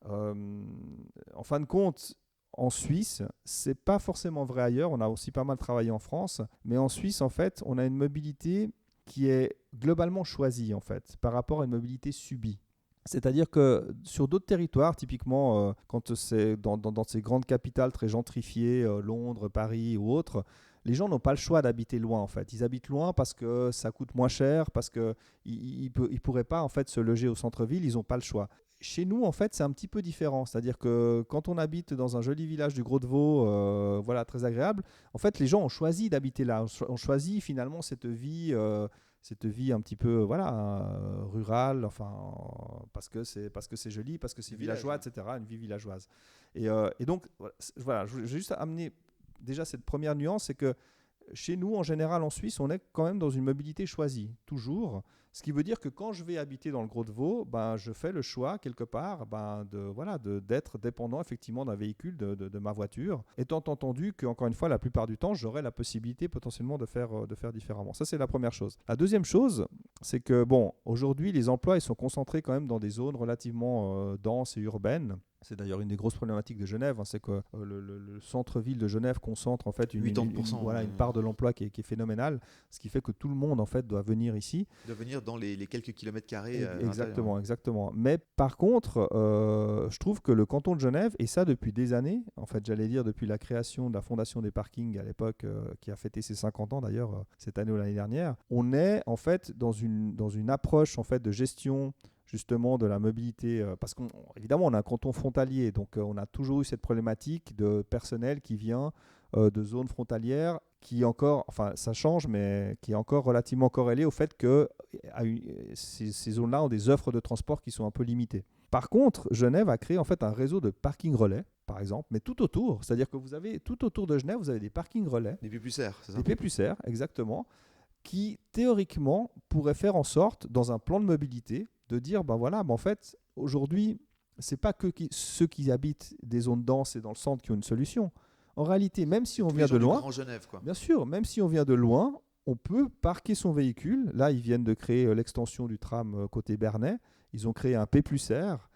En fin de compte, en Suisse, c'est pas forcément vrai ailleurs. On a aussi pas mal travaillé en France, mais en Suisse, en fait, on a une mobilité qui est globalement choisie en fait, par rapport à une mobilité subie. C'est-à-dire que sur d'autres territoires, typiquement quand c'est dans ces grandes capitales très gentrifiées, Londres, Paris ou autres, les gens n'ont pas le choix d'habiter loin en fait. Ils habitent loin parce que ça coûte moins cher, parce qu'ils ne pourraient pas en fait se loger au centre-ville, ils n'ont pas le choix. Chez nous, en fait, c'est un petit peu différent. C'est-à-dire que quand on habite dans un joli village du Gros-de-Vaud, très agréable, en fait, les gens ont choisi d'habiter là, ont choisi finalement cette vie un petit peu rurale, parce que c'est joli, parce que c'est villageois, etc., une vie villageoise. Et donc, voilà, je vais juste amener déjà cette première nuance, c'est que chez nous, en général, en Suisse, on est quand même dans une mobilité choisie, toujours. Ce qui veut dire que quand je vais habiter dans le Gros-de-Vaud, je fais le choix, quelque part, d'être dépendant effectivement d'un véhicule, de ma voiture, étant entendu qu'encore une fois, la plupart du temps, j'aurai la possibilité potentiellement de faire différemment. Ça, c'est la première chose. La deuxième chose, c'est que, aujourd'hui, les emplois, ils sont concentrés quand même dans des zones relativement denses et urbaines. C'est d'ailleurs une des grosses problématiques de Genève, c'est que le centre-ville de Genève concentre en fait une part de l'emploi qui est phénoménale, ce qui fait que tout le monde en fait doit venir ici. De venir dans les quelques kilomètres carrés. Exactement. Mais par contre, je trouve que le canton de Genève, et ça depuis des années, en fait j'allais dire depuis la création de la Fondation des parkings à l'époque, qui a fêté ses 50 ans d'ailleurs cette année ou l'année dernière, on est en fait dans une approche en fait de gestion justement de la mobilité, parce qu'évidemment on a un canton frontalier, donc on a toujours eu cette problématique de personnel qui vient de zones frontalières, qui encore, ça change, mais qui est encore relativement corrélé au fait que ces zones-là ont des offres de transport qui sont un peu limitées. Par contre, Genève a créé en fait un réseau de parking relais, par exemple, mais tout autour. C'est-à-dire que vous avez tout autour de Genève, vous avez des parkings relais. Des péplucères, c'est ça? Des péplucères, exactement, qui théoriquement pourraient faire en sorte, dans un plan de mobilité, de dire, en fait, aujourd'hui, c'est pas que ceux qui habitent des zones denses et dans le centre qui ont une solution. En réalité, même si on vient de loin, Grand Genève, quoi. bien sûr, même si on vient de loin, on peut parquer son véhicule. Là, ils viennent de créer l'extension du tram côté Bernay. Ils ont créé un P plus R.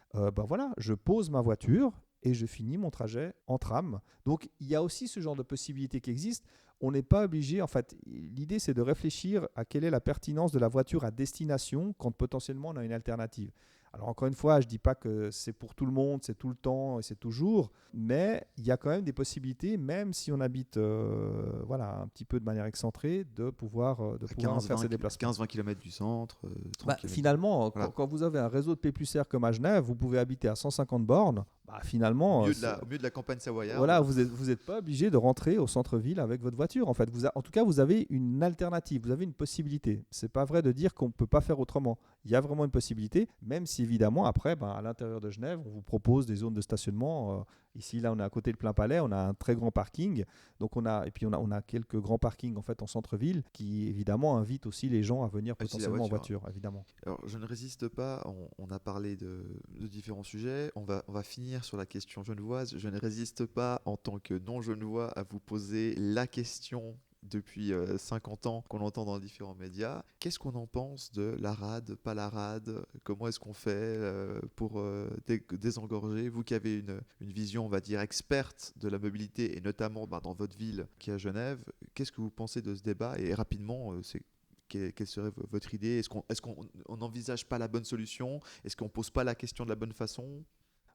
Je pose ma voiture et je finis mon trajet en tram. Donc, il y a aussi ce genre de possibilité qui existe. On n'est pas obligé, en fait, l'idée c'est de réfléchir à quelle est la pertinence de la voiture à destination quand potentiellement on a une alternative. Alors encore une fois, je ne dis pas que c'est pour tout le monde, c'est tout le temps et c'est toujours, mais il y a quand même des possibilités, même si on habite un petit peu de manière excentrée, de pouvoir faire ces déplacements. 15-20 km du centre. 30 km. Finalement, Voilà. quand vous avez un réseau de P plus R comme à Genève, vous pouvez habiter à 150 bornes. Finalement, au mieux de la campagne savoyarde. Voilà, vous n'êtes pas obligé de rentrer au centre-ville avec votre voiture. En fait, en tout cas, vous avez une alternative, vous avez une possibilité. C'est pas vrai de dire qu'on ne peut pas faire autrement. Il y a vraiment une possibilité, même si évidemment, après, à l'intérieur de Genève, on vous propose des zones de stationnement. Ici, là, on est à côté de Plain-Palais, on a un très grand parking. Donc on a quelques grands parkings en fait en centre-ville qui évidemment invitent aussi les gens à venir potentiellement en voiture, évidemment. Alors, je ne résiste pas. On a parlé de différents sujets. On va finir sur la question genevoise. Je ne résiste pas en tant que non-genevois à vous poser la question depuis 50 ans qu'on entend dans différents médias. Qu'est-ce qu'on en pense de la rade, pas la rade? Comment est-ce qu'on fait pour désengorger? Vous qui avez une vision, on va dire, experte de la mobilité, et notamment dans votre ville qui est à Genève, qu'est-ce que vous pensez de ce débat? Et rapidement, quelle serait votre idée? Est-ce qu'on n'envisage pas la bonne solution? Est-ce qu'on ne pose pas la question de la bonne façon?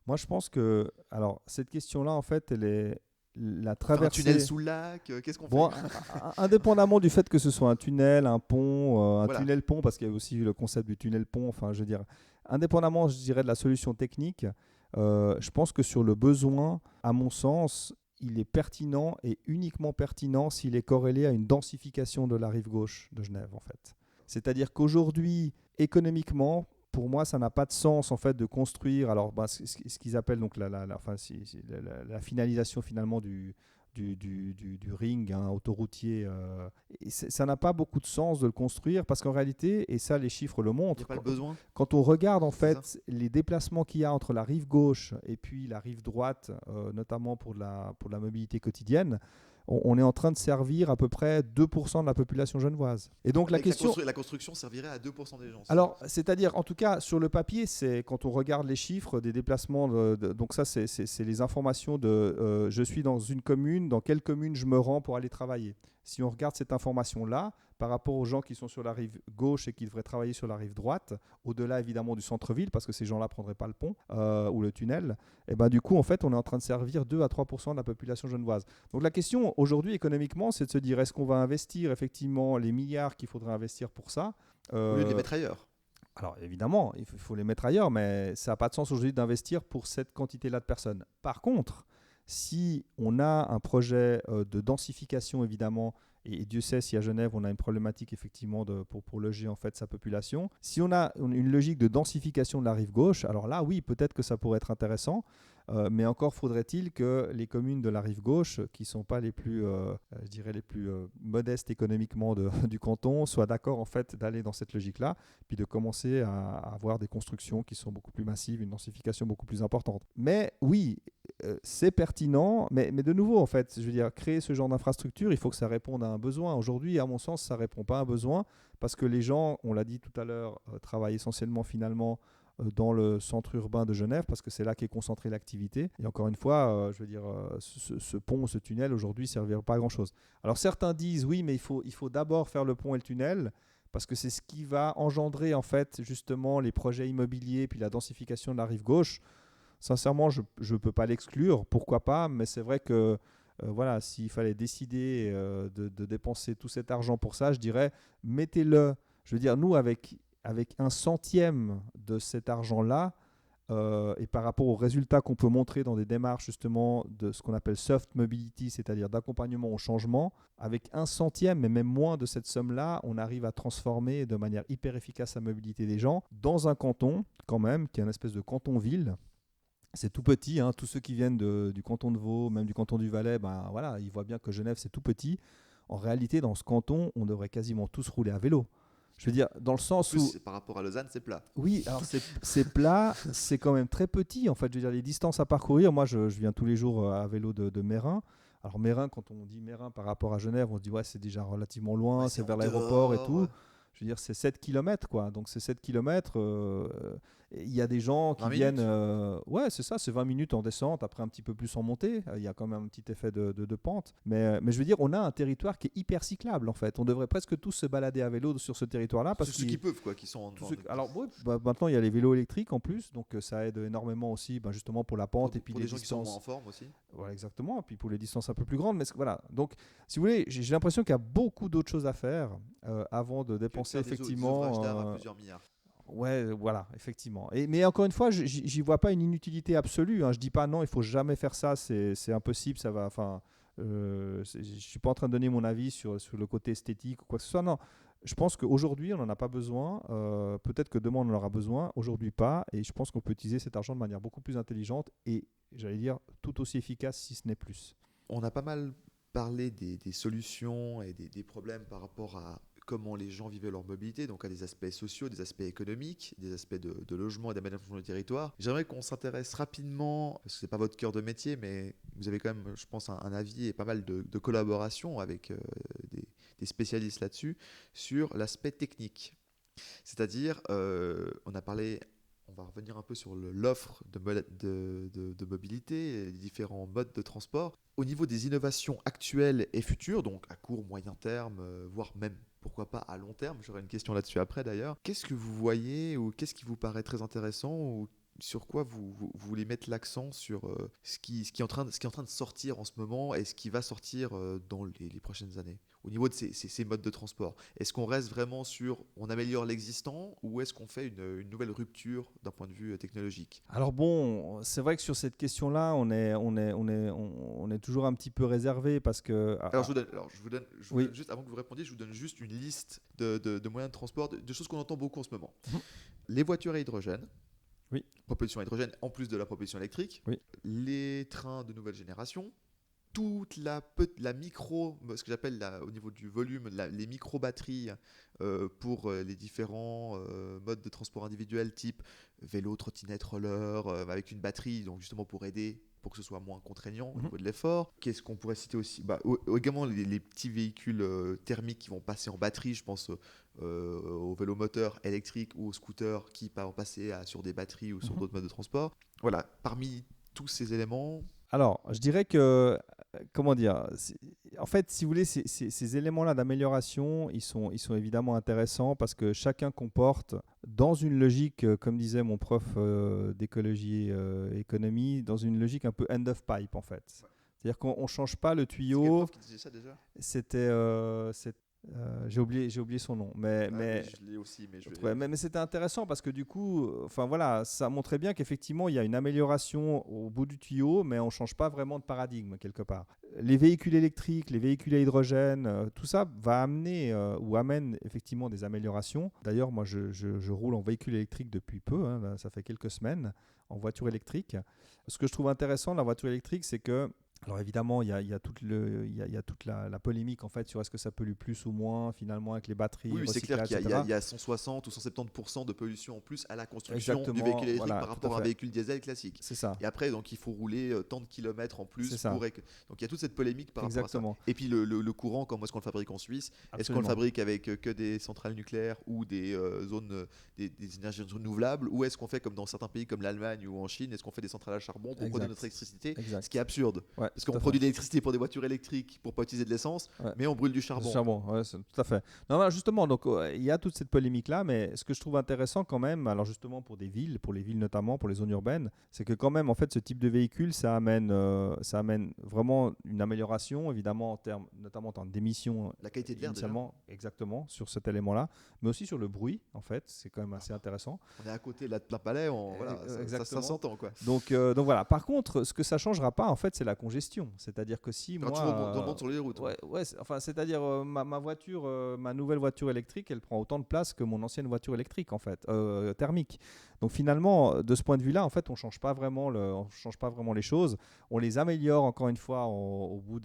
Moi, je pense que... Alors, cette question-là, en fait, elle est... La traversée... Un tunnel sous le lac, qu'est-ce qu'on fait? Indépendamment du fait que ce soit un tunnel, un pont, tunnel-pont, parce qu'il y a aussi le concept du tunnel-pont, enfin, je veux dire, indépendamment, je dirais, de la solution technique, je pense que sur le besoin, à mon sens, il est pertinent et uniquement pertinent s'il est corrélé à une densification de la rive gauche de Genève, en fait. C'est-à-dire qu'aujourd'hui, économiquement, pour moi, ça n'a pas de sens en fait de construire. Alors, ce qu'ils appellent donc la finalisation finalement du ring autoroutier, ça n'a pas beaucoup de sens de le construire parce qu'en réalité, et ça les chiffres le montrent, il n'y a pas le besoin. Quand on regarde en fait les déplacements qu'il y a entre la rive gauche et puis la rive droite, notamment pour la mobilité quotidienne, on est en train de servir à peu près 2% de la population genevoise. Et donc la construction servirait à 2% des gens. Alors, c'est-à-dire, en tout cas, sur le papier, c'est quand on regarde les chiffres des déplacements, donc ça, c'est les informations de je suis dans une commune, dans quelle commune je me rends pour aller travailler. Si on regarde cette information-là, par rapport aux gens qui sont sur la rive gauche et qui devraient travailler sur la rive droite, au-delà évidemment du centre-ville, parce que ces gens-là ne prendraient pas le pont ou le tunnel, et du coup, en fait, on est en train de servir 2 à 3% de la population genevoise. Donc la question aujourd'hui, économiquement, c'est de se dire, est-ce qu'on va investir effectivement les milliards qu'il faudrait investir pour ça au lieu de les mettre ailleurs? Alors évidemment, il faut les mettre ailleurs, mais ça n'a pas de sens aujourd'hui d'investir pour cette quantité-là de personnes. Par contre, si on a un projet de densification, évidemment, et Dieu sait si à Genève on a une problématique effectivement pour loger en fait sa population. Si on a une logique de densification de la rive gauche, alors là oui, peut-être que ça pourrait être intéressant, mais encore faudrait-il que les communes de la rive gauche, qui ne sont pas les plus, je dirais les plus modestes économiquement du canton, soient d'accord en fait d'aller dans cette logique-là, puis de commencer à avoir des constructions qui sont beaucoup plus massives, une densification beaucoup plus importante. Mais oui, c'est pertinent, mais de nouveau en fait, je veux dire, créer ce genre d'infrastructure, il faut que ça réponde à un besoin. Aujourd'hui, à mon sens, ça ne répond pas à un besoin parce que les gens, on l'a dit tout à l'heure, travaillent essentiellement finalement dans le centre urbain de Genève parce que c'est là qu'est concentrée l'activité. Et encore une fois, je veux dire, ce pont, ce tunnel aujourd'hui ne servira pas à grand-chose. Alors certains disent oui, mais il faut d'abord faire le pont et le tunnel parce que c'est ce qui va engendrer en fait justement les projets immobiliers puis la densification de la rive gauche. Sincèrement, je ne peux pas l'exclure, pourquoi pas, mais c'est vrai que s'il fallait décider de dépenser tout cet argent pour ça, je dirais, mettez-le, je veux dire, nous, avec 1/100 de cet argent-là, et par rapport aux résultats qu'on peut montrer dans des démarches justement de ce qu'on appelle soft mobility, c'est-à-dire d'accompagnement au changement, avec 1/100, mais même moins de cette somme-là, on arrive à transformer de manière hyper efficace la mobilité des gens dans un canton, quand même, qui est une espèce de canton-ville, C'est tout petit, hein. Tous ceux qui viennent du canton de Vaud, même du canton du Valais, ben voilà, ils voient bien que Genève c'est tout petit. En réalité, dans ce canton, on devrait quasiment tous rouler à vélo. Je veux dire, dans le En sens où, plus, par rapport à Lausanne, c'est plat. oui, alors c'est plat, c'est quand même très petit. En fait, je veux dire, les distances à parcourir, moi je viens tous les jours à vélo de Meyrin. Alors Meyrin, quand on dit Meyrin par rapport à Genève, on se dit ouais, c'est déjà relativement loin, Ouais, c'est c'est vers en l'aéroport et dehors. tout. Je veux dire, c'est 7 km, quoi. Donc, c'est 7 km. Il y a des gens qui 20 viennent. minutes. Ouais, c'est ça, c'est 20 minutes en descente, après un petit peu plus en montée. Il y a quand même un petit effet de pente. Mais je veux dire, on a un territoire qui est hyper cyclable, en fait. On devrait presque tous se balader à vélo sur ce territoire-là. Parce Ceux qui peuvent, quoi, qui sont en, alors, ouais, bah, maintenant, il y a les vélos électriques en plus. Donc, ça aide énormément aussi, bah, justement, pour la pente et puis pour les des gens qui sont moins distances. en forme aussi. Voilà, exactement. Et puis pour les distances un peu plus grandes. Mais voilà. Donc, si vous voulez, j'ai l'impression qu'il y a beaucoup d'autres choses à faire avant de Que de dépenser faire des ouvrages d'art à effectivement. plusieurs milliards. Ouais, voilà, effectivement. Mais encore une fois, j'y vois pas une inutilité absolue. Hein. Je dis pas non, il faut jamais faire ça. C'est impossible. Ça va. Enfin, je suis pas en train de donner mon avis sur le côté esthétique ou quoi que ce soit. Non. Je pense qu'aujourd'hui, on n'en a pas besoin. Peut-être que demain, on en aura besoin. Aujourd'hui, pas. Et je pense qu'on peut utiliser cet argent de manière beaucoup plus intelligente et, j'allais dire, tout aussi efficace, si ce n'est plus. On a pas mal parlé des solutions et des problèmes par rapport à comment les gens vivaient leur mobilité, donc à des aspects sociaux, des aspects économiques, des aspects de logement et d'aménagement du territoire. J'aimerais qu'on s'intéresse rapidement, parce que c'est pas votre cœur de métier, mais vous avez quand même, je pense, un avis et pas mal de collaboration avec des spécialistes là-dessus, sur l'aspect technique. C'est-à-dire, on a parlé, on va revenir un peu sur l'offre de mobilité, les différents modes de transport. Au niveau des innovations actuelles et futures, donc à court, moyen terme, voire même pourquoi pas à long terme, j'aurai une question là-dessus après d'ailleurs, qu'est-ce que vous voyez ou qu'est-ce qui vous paraît très intéressant ou sur quoi vous voulez mettre l'accent sur ce qui est en train de sortir en ce moment et ce qui va sortir dans les prochaines années au niveau de ces modes de transport? Est-ce qu'on reste vraiment sur on améliore l'existant ou est-ce qu'on fait une nouvelle rupture d'un point de vue technologique? Alors bon, c'est vrai que sur cette question-là, on est toujours un petit peu réservé parce que. Je vous Oui. donne juste, avant que vous répondiez, je vous donne juste une liste de moyens de transport, de choses qu'on entend beaucoup en ce moment. Les voitures à hydrogène, Oui. propulsion à hydrogène en plus de la propulsion électrique, Oui. les trains de nouvelle génération, toute la micro, ce que j'appelle au niveau du volume, les micro-batteries pour les différents modes de transport individuels type vélo, trottinette, roller, avec une batterie, donc justement pour aider, pour que ce soit moins contraignant au niveau de l'effort. Qu'est-ce qu'on pourrait citer aussi? Également les petits véhicules thermiques qui vont passer en batterie, je pense aux vélomoteurs électriques ou aux scooters qui vont passer sur des batteries ou sur d'autres modes de transport. Voilà, parmi tous ces éléments. Alors, je dirais que, comment dire, en fait, si vous voulez, ces éléments-là d'amélioration, ils sont évidemment intéressants parce que chacun comporte, dans une logique, comme disait mon prof d'écologie économie, dans une logique un peu end of pipe, en fait. C'est-à-dire qu'on ne change pas le C'est quel tuyau. prof qui disait ça déjà? J'ai oublié son nom, mais Je l'ai aussi, mais je vais... ouais, mais c'était intéressant parce que du coup, enfin voilà, ça montrait bien qu'effectivement il y a une amélioration au bout du tuyau, mais on ne change pas vraiment de paradigme quelque part. Les véhicules électriques, les véhicules à hydrogène, tout ça va amener ou amène effectivement des améliorations. D'ailleurs, moi je roule en véhicule électrique depuis peu, hein, là, ça fait quelques semaines, en voiture électrique. Ce que je trouve intéressant de la voiture électrique, c'est que alors évidemment, il y a toute la polémique en fait sur est-ce que ça pollue plus ou moins finalement avec les batteries Oui, c'est clair recyclables, qu'il etc. y a 160 ou 170% de pollution en plus à la construction du Exactement, véhicule électrique voilà, par tout rapport à à un fait. véhicule diesel classique. C'est ça, Et après, donc, il faut rouler tant de kilomètres en plus c'est ça, donc il y a toute cette polémique par rapport à ça. exactement, Et puis le courant, comment est-ce qu'on le fabrique en Suisse? Est-ce qu'on le absolument. fabrique avec que des centrales nucléaires ou des zones, des énergies renouvelables? Ou est-ce qu'on fait comme dans certains pays comme l'Allemagne ou en Chine, est-ce qu'on fait des centrales à charbon pour produire notre électricité? Ce Exact. qui est absurde. Ouais, Parce tout qu'on à produit fait. de l'électricité pour des voitures électriques pour pas utiliser de l'essence, Ouais. mais on brûle du charbon. Charbon, ouais, tout à fait. Non, non, justement, donc il y a toute cette polémique-là, mais ce que je trouve intéressant quand même, alors justement pour des villes, pour les villes notamment, pour les zones urbaines, c'est que quand même, en fait, ce type de véhicule, ça amène vraiment une amélioration, évidemment, notamment en termes d'émissions La qualité de l'air, déjà. initialement, exactement, sur cet élément-là, mais aussi sur le bruit, en fait, c'est quand même assez intéressant. On est à côté de la palais, voilà, ça Exactement. s'entend quoi. Donc voilà. Par contre, ce que ça changera pas, en fait, c'est la congestion. gestion. C'est-à-dire que si Quand tu remontes sur les routes. c'est-à-dire ma voiture, ma nouvelle voiture électrique, elle prend autant de place que mon ancienne voiture électrique en fait, thermique. Donc finalement, de ce point de vue-là, en fait, on change pas vraiment les choses. On les améliore encore une fois au bout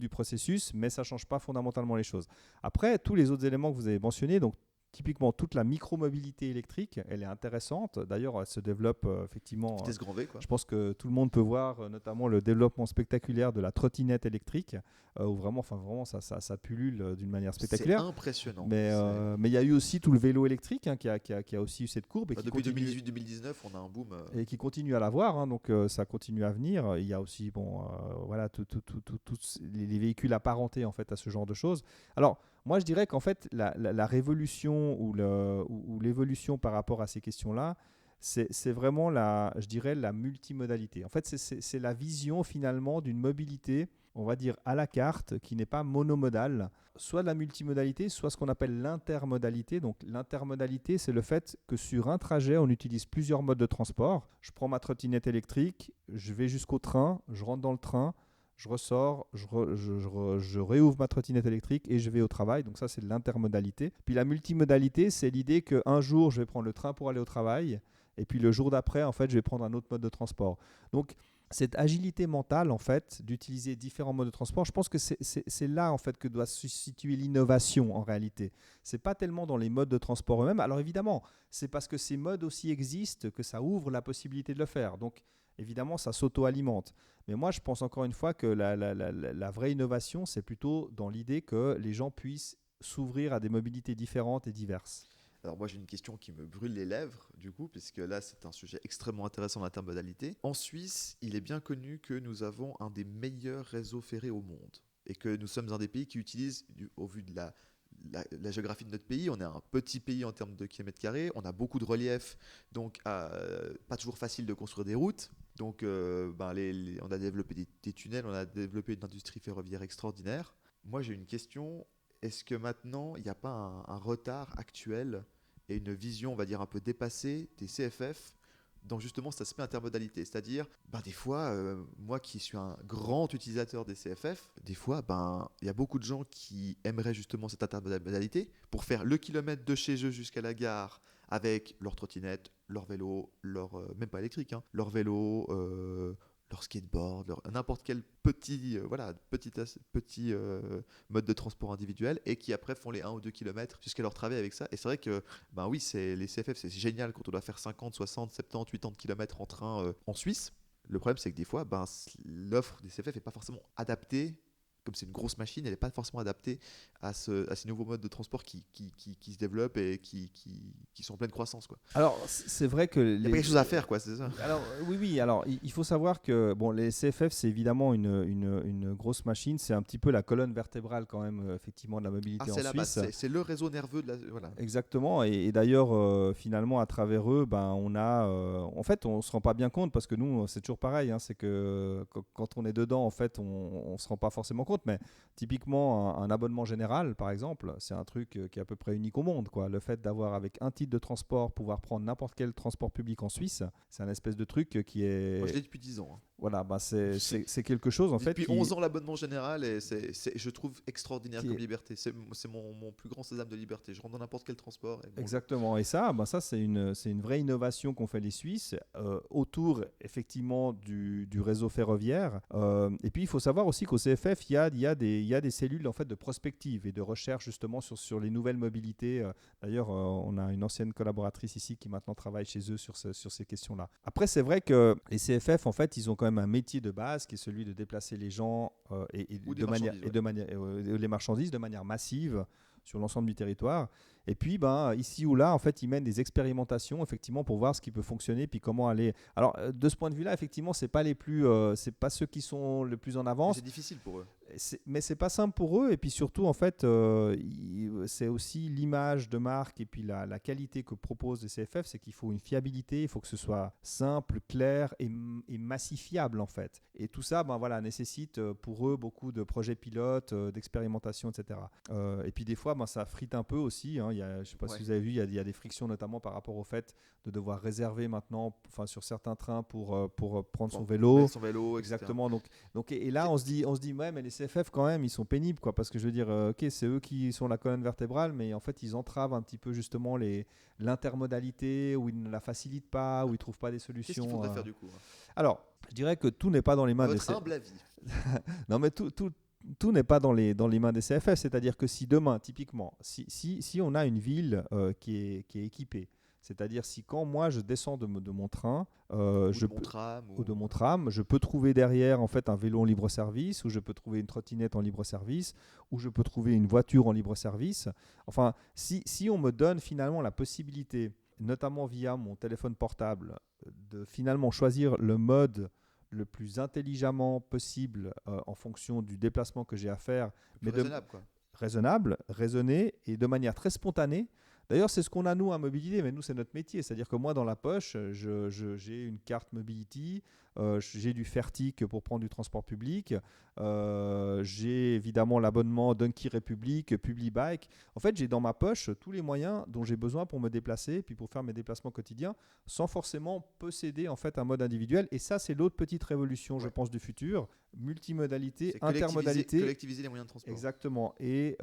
du processus, mais ça change pas fondamentalement les choses. Après, tous les autres éléments que vous avez mentionnés, donc typiquement, toute la micromobilité électrique, elle est intéressante. D'ailleurs, elle se développe effectivement. Vitesse grand V, quoi. Je pense que tout le monde peut voir notamment le développement spectaculaire de la trottinette électrique, où vraiment ça pullule d'une manière spectaculaire. C'est impressionnant. Mais il y a eu aussi tout le vélo électrique qui a aussi eu cette courbe. Et qui depuis 2018-2019, on a un boom. Et qui continue à l'avoir, hein, donc ça continue à venir. Il y a aussi tous les véhicules apparentés en fait, à ce genre de choses. Alors, moi, je dirais qu'en fait, la révolution ou l'évolution par rapport à ces questions-là, c'est vraiment je dirais, la multimodalité. En fait, c'est la vision finalement d'une mobilité, on va dire, à la carte, qui n'est pas monomodale. Soit de la multimodalité, soit ce qu'on appelle l'intermodalité. Donc, l'intermodalité, c'est le fait que sur un trajet, on utilise plusieurs modes de transport. Je prends ma trottinette électrique, je vais jusqu'au train, je rentre dans le train, je ressors, je réouvre ma trottinette électrique et je vais au travail. Donc ça, c'est de l'intermodalité. Puis la multimodalité, c'est l'idée qu'un jour, je vais prendre le train pour aller au travail et puis le jour d'après, en fait, je vais prendre un autre mode de transport. Donc, cette agilité mentale, en fait, d'utiliser différents modes de transport, je pense que c'est là, en fait, que doit se situer l'innovation, en réalité. Ce n'est pas tellement dans les modes de transport eux-mêmes. Alors, évidemment, c'est parce que ces modes aussi existent que ça ouvre la possibilité de le faire. Donc, évidemment, ça s'auto-alimente. Mais moi, je pense encore une fois que la vraie innovation, c'est plutôt dans l'idée que les gens puissent s'ouvrir à des mobilités différentes et diverses. Alors moi j'ai une question qui me brûle les lèvres du coup, puisque là c'est un sujet extrêmement intéressant, l'intermodalité. En Suisse, il est bien connu que nous avons un des meilleurs réseaux ferrés au monde et que nous sommes un des pays qui utilisent, au vu de la géographie de notre pays, on est un petit pays en termes de kilomètres carrés, on a beaucoup de relief, donc pas toujours facile de construire des routes. Donc on a développé des tunnels, on a développé une industrie ferroviaire extraordinaire. Moi j'ai une question. Est-ce que maintenant, il n'y a pas un retard actuel et une vision, on va dire, un peu dépassée des CFF dans justement cet aspect intermodalité? C'est-à-dire, des fois, moi qui suis un grand utilisateur des CFF, des fois, il y a beaucoup de gens qui aimeraient justement cette intermodalité pour faire le kilomètre de chez eux jusqu'à la gare avec leur trottinette, leur vélo, même pas électrique, hein, leur vélo, leur skateboard, n'importe quel petit mode de transport individuel et qui après font les 1 ou 2 km jusqu'à leur travail avec ça. Et c'est vrai que oui, les CFF, c'est génial quand on doit faire 50, 60, 70, 80 km en train en Suisse. Le problème, c'est que des fois, l'offre des CFF n'est pas forcément adaptée. Comme c'est une grosse machine, elle n'est pas forcément adaptée à ces nouveaux modes de transport qui se développent et qui sont en pleine croissance, quoi. Alors, c'est vrai que... Il y a quelque chose à faire, quoi, c'est ça. Alors, oui. Alors, il faut savoir que les CFF, c'est évidemment une grosse machine. C'est un petit peu la colonne vertébrale, quand même, effectivement, de la mobilité en Suisse. C'est le réseau nerveux de la... Voilà. Exactement. Et d'ailleurs, finalement, à travers eux, on a... en fait, on ne se rend pas bien compte parce que nous, c'est toujours pareil. Hein, c'est que quand on est dedans, en fait, on ne se rend pas forcément compte. Mais typiquement, un abonnement général, par exemple, c'est un truc qui est à peu près unique au monde, quoi. Le fait d'avoir, avec un titre de transport, pouvoir prendre n'importe quel transport public en Suisse, c'est un espèce de truc qui est... Moi, je l'ai depuis 10 ans. Hein. Voilà, c'est quelque chose, en fait... Depuis 11 ans, l'abonnement général, et je trouve extraordinaire comme liberté. C'est mon plus grand sésame de liberté. Je rentre dans n'importe quel transport. Exactement. Et ça, c'est une vraie innovation qu'ont fait les Suisses autour, effectivement, du réseau ferroviaire. Et puis, il faut savoir aussi qu'au CFF, il y a des cellules, en fait, de prospective et de recherche, justement, sur les nouvelles mobilités. D'ailleurs, on a une ancienne collaboratrice ici qui maintenant travaille chez eux sur ces questions-là. Après, c'est vrai que les CFF, en fait, ils ont quand même un métier de base qui est celui de déplacer les gens les marchandises de manière massive sur l'ensemble du territoire. Et puis, ici ou là, en fait, ils mènent des expérimentations, effectivement, pour voir ce qui peut fonctionner, puis comment aller... Alors, de ce point de vue-là, effectivement, c'est pas ceux qui sont le plus en avance. C'est difficile pour eux. Mais c'est pas simple pour eux. Et puis surtout, en fait, c'est aussi l'image de marque et puis la qualité que proposent les CFF, c'est qu'il faut une fiabilité, il faut que ce soit simple, clair et massifiable, en fait. Et tout ça, nécessite pour eux beaucoup de projets pilotes, d'expérimentation, etc. Et puis des fois, ça frite un peu aussi. hein. Je ne sais pas Ouais. si vous avez vu, il y a des frictions notamment par rapport au fait de devoir réserver maintenant, enfin, sur certains trains pour prendre son vélo. Mettre son vélo, etc. Exactement. Et là, on se dit, ouais, mais les CFF quand même, ils sont pénibles, quoi, parce que je veux dire, ok, c'est eux qui sont la colonne vertébrale, mais en fait, ils entravent un petit peu justement l'intermodalité, où ils ne la facilitent pas, où ils trouvent pas des solutions. Qu'est-ce qu'il faudrait faire du coup? Alors, je dirais que tout n'est pas dans les mains des Votre humble avis. Non, mais tout n'est pas dans les mains des CFF. C'est-à-dire que si demain, typiquement, si on a une ville qui est équipée, c'est-à-dire si quand moi je descends de mon train, Ou de mon tram. ou de mon tram, je peux trouver derrière en fait un vélo en libre service, ou je peux trouver une trottinette en libre service, ou je peux trouver une voiture en libre service. Enfin, si on me donne finalement la possibilité, notamment via mon téléphone portable, de finalement choisir le mode le plus intelligemment possible en fonction du déplacement que j'ai à faire, mais Raisonnable, quoi. raisonnable, raisonné et de manière très spontanée. D'ailleurs, c'est ce qu'on a nous à Mobilité, mais nous, c'est notre métier. C'est-à-dire que moi, dans la poche, j'ai une carte Mobility, j'ai du Fertic pour prendre du transport public, j'ai évidemment l'abonnement Donkey Republic, Publibike. En fait, j'ai dans ma poche tous les moyens dont j'ai besoin pour me déplacer et puis pour faire mes déplacements quotidiens, sans forcément posséder en fait un mode individuel. Et ça, c'est l'autre petite révolution, je pense, du futur. Multimodalité, intermodalité. Collectiviser les moyens de transport. Exactement. Et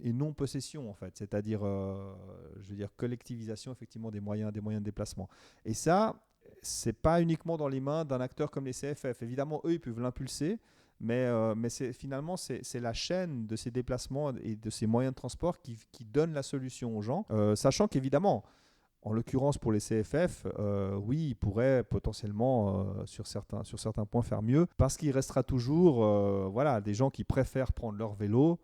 non-possession, en fait. C'est-à-dire, je veux dire, collectivisation, effectivement, des moyens de déplacement. Et ça, c'est pas uniquement dans les mains d'un acteur comme les CFF. Évidemment, eux, ils peuvent l'impulser, mais finalement, c'est la chaîne de ces déplacements et de ces moyens de transport qui donne la solution aux gens. Sachant qu'évidemment, en l'occurrence, pour les CFF, oui, ils pourraient potentiellement, sur certains points, faire mieux, parce qu'il restera toujours des gens qui préfèrent prendre leur vélo,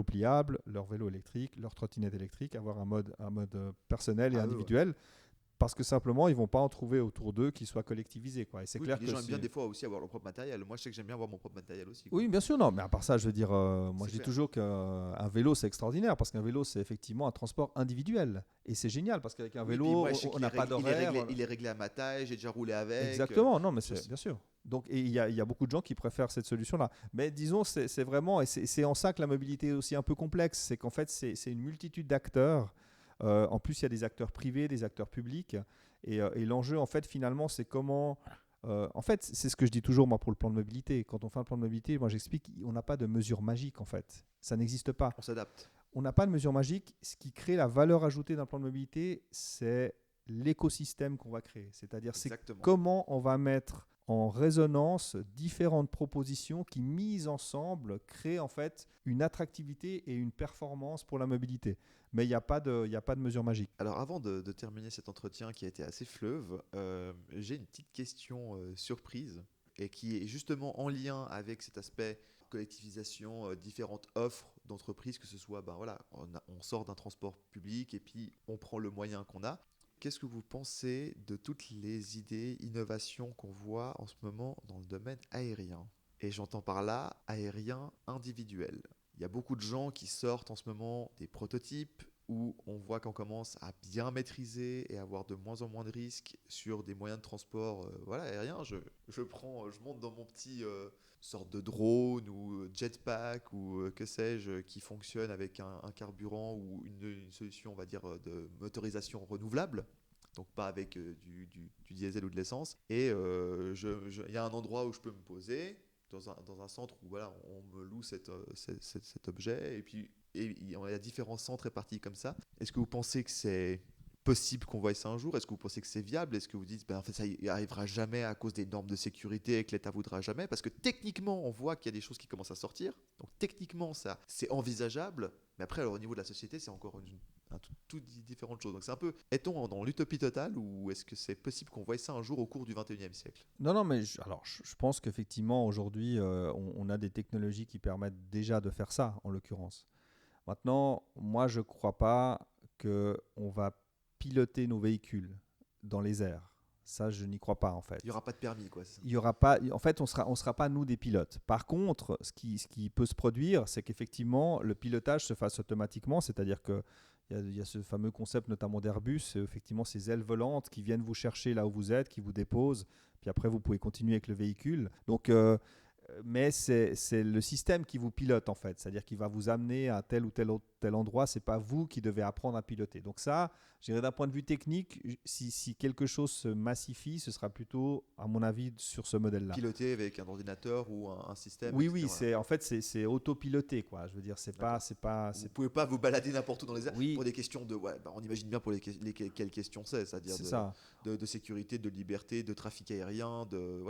pliable, leur vélo électrique, leur trottinette électrique, avoir un mode personnel et individuel. Parce que simplement, ils ne vont pas en trouver autour d'eux qui soient collectivisés, quoi. Et c'est clair les gens aiment bien des fois aussi avoir leur propre matériel. Moi, je sais que j'aime bien avoir mon propre matériel aussi, quoi. Oui, bien sûr, non. Mais à part ça, je veux dire, moi, je dis toujours qu'un vélo, c'est extraordinaire, parce qu'un vélo, c'est effectivement un transport individuel. Et c'est génial, parce qu'avec un vélo, moi, on n'a pas d'horaire. Il est réglé à ma taille, j'ai déjà roulé avec. Exactement, non, mais c'est bien sûr. Donc, et il y a beaucoup de gens qui préfèrent cette solution-là. Mais disons, c'est vraiment, et c'est en ça que la mobilité est aussi un peu complexe, c'est qu'en fait, c'est une multitude d'acteurs. En plus, il y a des acteurs privés, des acteurs publics. Et l'enjeu, en fait, finalement, c'est comment... en fait, c'est ce que je dis toujours, moi, pour le plan de mobilité. Quand on fait un plan de mobilité, moi, j'explique qu'on n'a pas de mesure magique, en fait. Ça n'existe pas. On s'adapte. On n'a pas de mesure magique. Ce qui crée la valeur ajoutée d'un plan de mobilité, c'est l'écosystème qu'on va créer. C'est-à-dire, c'est comment on va mettre en résonance différentes propositions qui, mises ensemble, créent en fait une attractivité et une performance pour la mobilité. Mais il n'y a pas de mesure magique. Alors avant de terminer cet entretien qui a été assez fleuve, j'ai une petite question surprise et qui est justement en lien avec cet aspect collectivisation, différentes offres d'entreprises, que ce soit, on sort d'un transport public et puis on prend le moyen qu'on a. Qu'est-ce que vous pensez de toutes les idées, innovations qu'on voit en ce moment dans le domaine aérien? Et j'entends par là aérien individuel. Il y a beaucoup de gens qui sortent en ce moment des prototypes où on voit qu'on commence à bien maîtriser et avoir de moins en moins de risques sur des moyens de transport aériens. Je monte dans mon petit sorte de drone ou jetpack ou que sais-je qui fonctionne avec un carburant ou une solution, on va dire, de motorisation renouvelable. Donc pas avec du diesel ou de l'essence. Et il y a un endroit où je peux me poser dans un centre où on me loue cet objet. Et puis il y a différents centres répartis comme ça. Est-ce que vous pensez que c'est possible qu'on voie ça un jour? Est-ce que vous pensez que c'est viable? Est-ce que vous dites en fait ça n'y arrivera jamais à cause des normes de sécurité et que l'État voudra jamais? Parce que techniquement on voit qu'il y a des choses qui commencent à sortir. Donc techniquement ça c'est envisageable. Mais après alors, au niveau de la société c'est encore tout différentes choses. Donc c'est un peu, est-on dans l'utopie totale ou est-ce que c'est possible qu'on voie ça un jour au cours du 21e siècle? Non, mais je pense qu'effectivement aujourd'hui on a des technologies qui permettent déjà de faire ça en l'occurrence. Maintenant, moi je ne crois pas qu'on va piloter nos véhicules dans les airs. Ça, je n'y crois pas en fait. Il n'y aura pas de permis, quoi. Il y aura pas. En fait, on sera pas nous des pilotes. Par contre, ce qui peut se produire, c'est qu'effectivement, le pilotage se fasse automatiquement. C'est-à-dire que il y a ce fameux concept notamment d'Airbus, effectivement ces ailes volantes qui viennent vous chercher là où vous êtes, qui vous déposent, puis après vous pouvez continuer avec le véhicule. Donc, mais c'est le système qui vous pilote en fait, c'est-à-dire qu'il va vous amener à tel ou tel autre tel endroit, c'est pas vous qui devez apprendre à piloter. Donc ça, je dirais d'un point de vue technique, si quelque chose se massifie, ce sera plutôt, à mon avis, sur ce modèle-là. Piloté avec un ordinateur ou un système, Oui, etc. oui, Voilà. en fait, c'est autopiloté, quoi. Je veux dire, c'est pas, Vous ne pouvez pas vous balader n'importe où dans les airs Oui. pour des questions de... Ouais, on imagine bien pour quelles questions c'est-à-dire C'est ça. de sécurité, de liberté, de trafic aérien, de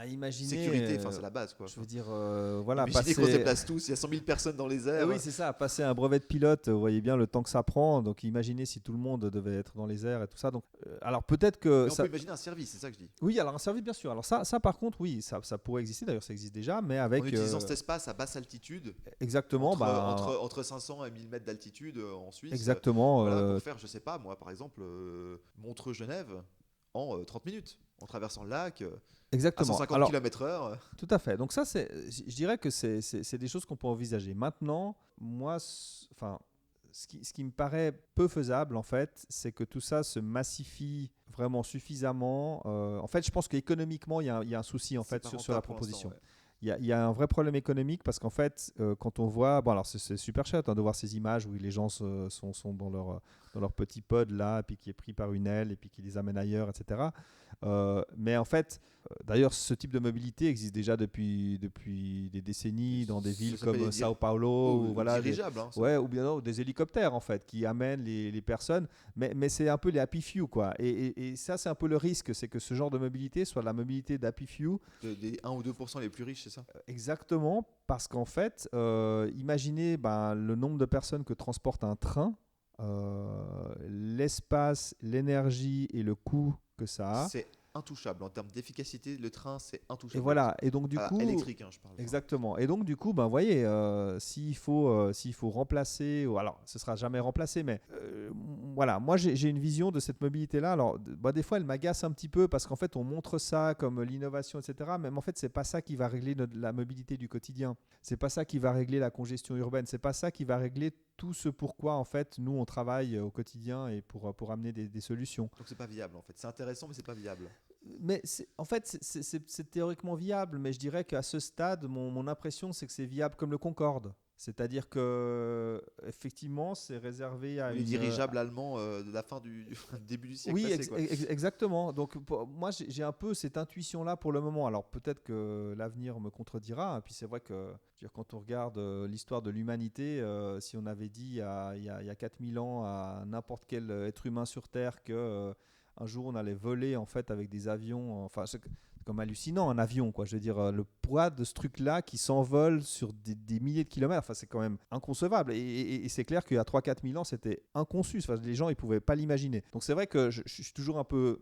Imaginez, sécurité, c'est la base. Quoi. Je veux dire, Imaginez qu'on se déplace tous, il y a 100 000 personnes dans les airs. Oui, c'est ça, passer un brevet de pilote, vous voyez bien le temps que ça prend, donc imaginez si tout le monde devait être dans les airs et tout ça. Donc, alors peut-être que... Mais on peut imaginer un service, c'est ça que je dis. Oui, alors un service, bien sûr. Alors ça par contre, oui, ça pourrait exister, d'ailleurs ça existe déjà, mais avec... En utilisant cet espace à basse altitude, exactement, entre 500 et 1000 mètres d'altitude en Suisse. Exactement. Pour faire, je sais pas, moi par exemple, Montreux-Genève en 30 minutes, en traversant le lac exactement. à 150 km/h. Tout à fait. Donc ça, je dirais que c'est des choses qu'on peut envisager. Maintenant, moi, ce qui me paraît peu faisable, en fait, c'est que tout ça se massifie vraiment suffisamment. En fait, je pense qu'économiquement, il y a un souci en fait, sur la proposition. Ouais. Il y a un vrai problème économique parce qu'en fait, quand on voit... Bon, alors c'est super chouette de voir ces images où les gens sont dans leur petit pod là, et puis qui est pris par une aile, et puis qui les amène ailleurs, etc. Mais en fait, d'ailleurs, ce type de mobilité existe déjà depuis des décennies dans des villes comme Sao Paulo. Ou dirigeables. Ou bien des hélicoptères, en fait, qui amènent les personnes. Mais c'est un peu les happy few, quoi. Et ça, c'est un peu le risque, c'est que ce genre de mobilité soit la mobilité d'happy few. Des 1 ou 2% les plus riches, c'est ça ? Exactement, parce qu'en fait, imaginez le nombre de personnes que transporte un train, l'espace, l'énergie et le coût que ça a. C'est intouchable. En termes d'efficacité, le train, c'est intouchable. Et voilà. Et donc, du coup. Électrique, je parle. Exactement. Et donc, du coup, vous voyez, s'il faut remplacer, ou alors, ce ne sera jamais remplacé, mais voilà, moi, j'ai une vision de cette mobilité-là. Alors, des fois, elle m'agace un petit peu parce qu'en fait, on montre ça comme l'innovation, etc. Mais en fait, ce n'est pas ça qui va régler la mobilité du quotidien. Ce n'est pas ça qui va régler la congestion urbaine. Ce n'est pas ça qui va régler tout ce pourquoi, en fait, nous, on travaille au quotidien et pour amener des solutions. Donc, c'est pas viable, en fait. C'est intéressant, mais c'est pas viable. Mais en fait, c'est théoriquement viable, mais je dirais qu'à ce stade, mon impression, c'est que c'est viable comme le Concorde. C'est-à-dire que effectivement, c'est réservé à les dirigeables allemands de la fin du début du siècle passé. Oui, exactement. Donc moi, j'ai un peu cette intuition-là pour le moment. Alors peut-être que l'avenir me contredira. Puis c'est vrai que quand on regarde l'histoire de l'humanité, si on avait dit il y a 4000 ans à n'importe quel être humain sur Terre que un jour on allait voler en fait avec des avions, enfin c'est comme hallucinant un avion, quoi. Je veux dire, le poids de ce truc-là qui s'envole sur des milliers de kilomètres, enfin c'est quand même inconcevable. Et c'est clair qu'il y a 3-4 000 ans, c'était inconçu. Enfin, les gens, ils pouvaient pas l'imaginer. Donc c'est vrai que je suis toujours un peu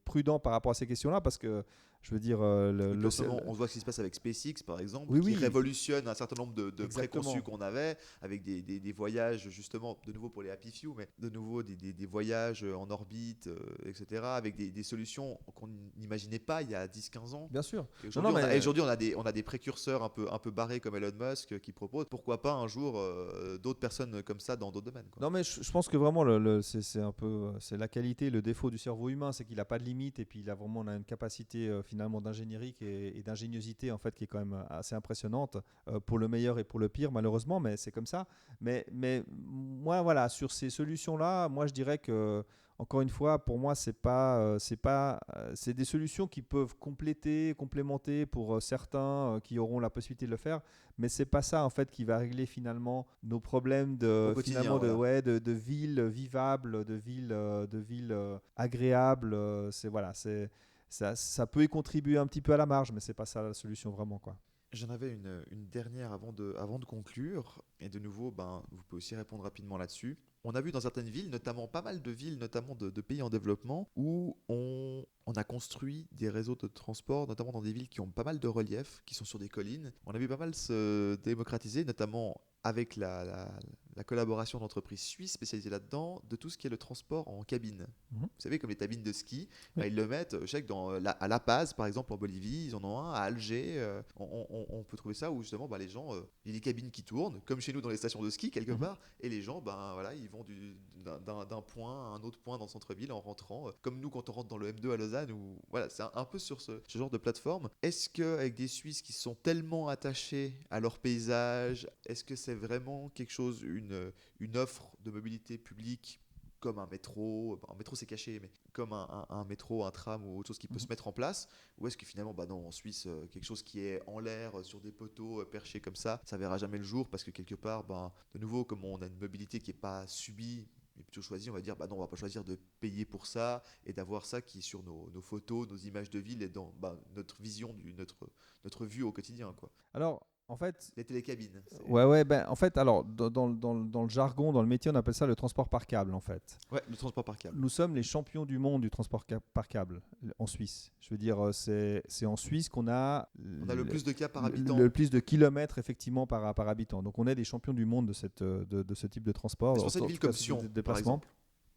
prudent par rapport à ces questions-là parce que je veux dire, on voit ce qui se passe avec SpaceX, par exemple, qui révolutionne un certain nombre de préconçus qu'on avait, avec des voyages, justement, de nouveau pour les happy few, mais de nouveau des voyages en orbite, etc., avec des solutions qu'on n'imaginait pas il y a 10-15 ans. Bien sûr. Et aujourd'hui, on a des précurseurs un peu barrés comme Elon Musk qui proposent, pourquoi pas un jour, d'autres personnes comme ça dans d'autres domaines, quoi. Non, mais je pense que vraiment, c'est la qualité, le défaut du cerveau humain, c'est qu'il n'a pas de limite et puis on a une capacité finalement d'ingénierie et d'ingéniosité en fait qui est quand même assez impressionnante pour le meilleur et pour le pire malheureusement, mais c'est comme ça. Mais moi voilà, sur ces solutions là, moi je dirais que encore une fois, pour moi, c'est des solutions qui peuvent complémenter pour certains qui auront la possibilité de le faire, mais c'est pas ça en fait qui va régler finalement nos problèmes de villes vivables, de villes agréables. Ça peut y contribuer un petit peu à la marge, mais c'est pas ça la solution vraiment, quoi. J'en avais une dernière avant de conclure, et de nouveau, vous pouvez aussi répondre rapidement là-dessus. On a vu dans certaines villes, notamment pas mal de villes, notamment de pays en développement, où on a construit des réseaux de transport, notamment dans des villes qui ont pas mal de relief, qui sont sur des collines. On a vu pas mal se démocratiser, notamment avec la collaboration d'entreprises suisses spécialisées là-dedans, de tout ce qui est le transport en cabine. Vous savez, comme les cabines de ski, ils le mettent, je sais que à La Paz, par exemple, en Bolivie, ils en ont un, à Alger, on peut trouver ça où justement les gens, il y a des cabines qui tournent, comme chez nous dans les stations de ski quelque part, et les gens, ils vont d'un point à un autre point dans le centre-ville en rentrant, comme nous quand on rentre dans le M2 à Lausanne, c'est un peu sur ce genre de plateforme. Est-ce qu'avec des Suisses qui sont tellement attachés à leur paysage, est-ce que c'est vraiment quelque chose, une offre de mobilité publique comme un métro. Un métro c'est caché, mais comme un métro, un tram ou autre chose qui peut se mettre en place, ou est-ce que finalement, non, en Suisse, quelque chose qui est en l'air, sur des poteaux perchés comme ça verra jamais le jour, parce que quelque part, de nouveau, comme on a une mobilité qui n'est pas subie, mais plutôt choisie, on va dire, non, on va pas choisir de payer pour ça et d'avoir ça qui est sur nos photos, nos images de ville et dans notre vision, notre vue au quotidien, quoi. Alors, en fait, les télécabines. Ouais, en fait, alors, dans le jargon, dans le métier, on appelle ça le transport par câble, en fait. Ouais, le transport par câble. Nous sommes les champions du monde du transport par câble en Suisse. Je veux dire, c'est en Suisse qu'on a... On a le plus de cas par habitant. Le plus de kilomètres, effectivement, par habitant. Donc, on est des champions du monde de ce type de transport. C'est pour cette ville comme Sion, par exemple.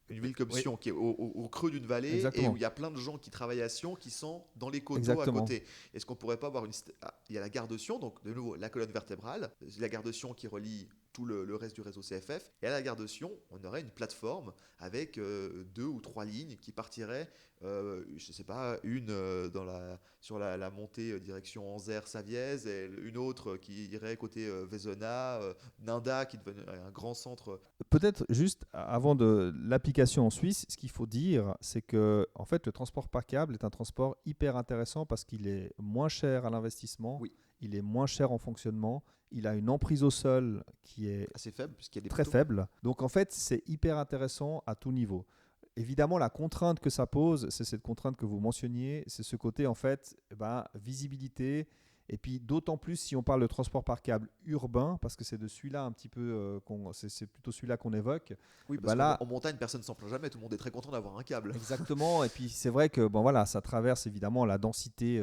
Une ville comme Sion qui est au creux d'une vallée. Exactement. Et où il y a plein de gens qui travaillent à Sion qui sont dans les coteaux. Exactement. À côté. Est-ce qu'on pourrait pas avoir il y a la gare de Sion, donc de nouveau la colonne vertébrale, la gare de Sion qui relie tout le reste du réseau CFF, et à la gare de Sion, on aurait une plateforme avec 2 ou 3 lignes qui partiraient, je sais pas, une sur la montée direction Anzère-Savièse, et une autre qui irait côté Vezona, Ninda, qui devenait un grand centre. Peut-être juste avant de l'application en Suisse, ce qu'il faut dire, c'est que en fait, le transport par câble est un transport hyper intéressant parce qu'il est moins cher à l'investissement. Oui. Il est moins cher en fonctionnement, il a une emprise au sol qui est assez faible, puisqu'il y a des très faible. Donc en fait, c'est hyper intéressant à tout niveau. Évidemment, la contrainte que ça pose, c'est cette contrainte que vous mentionniez, c'est ce côté en fait, visibilité. Et puis d'autant plus si on parle de transport par câble urbain, parce que c'est de celui-là un petit peu, c'est plutôt celui-là qu'on évoque. Oui, parce qu'en montagne, personne ne s'en plaint jamais, tout le monde est très content d'avoir un câble. Exactement, et puis c'est vrai que ça traverse évidemment la densité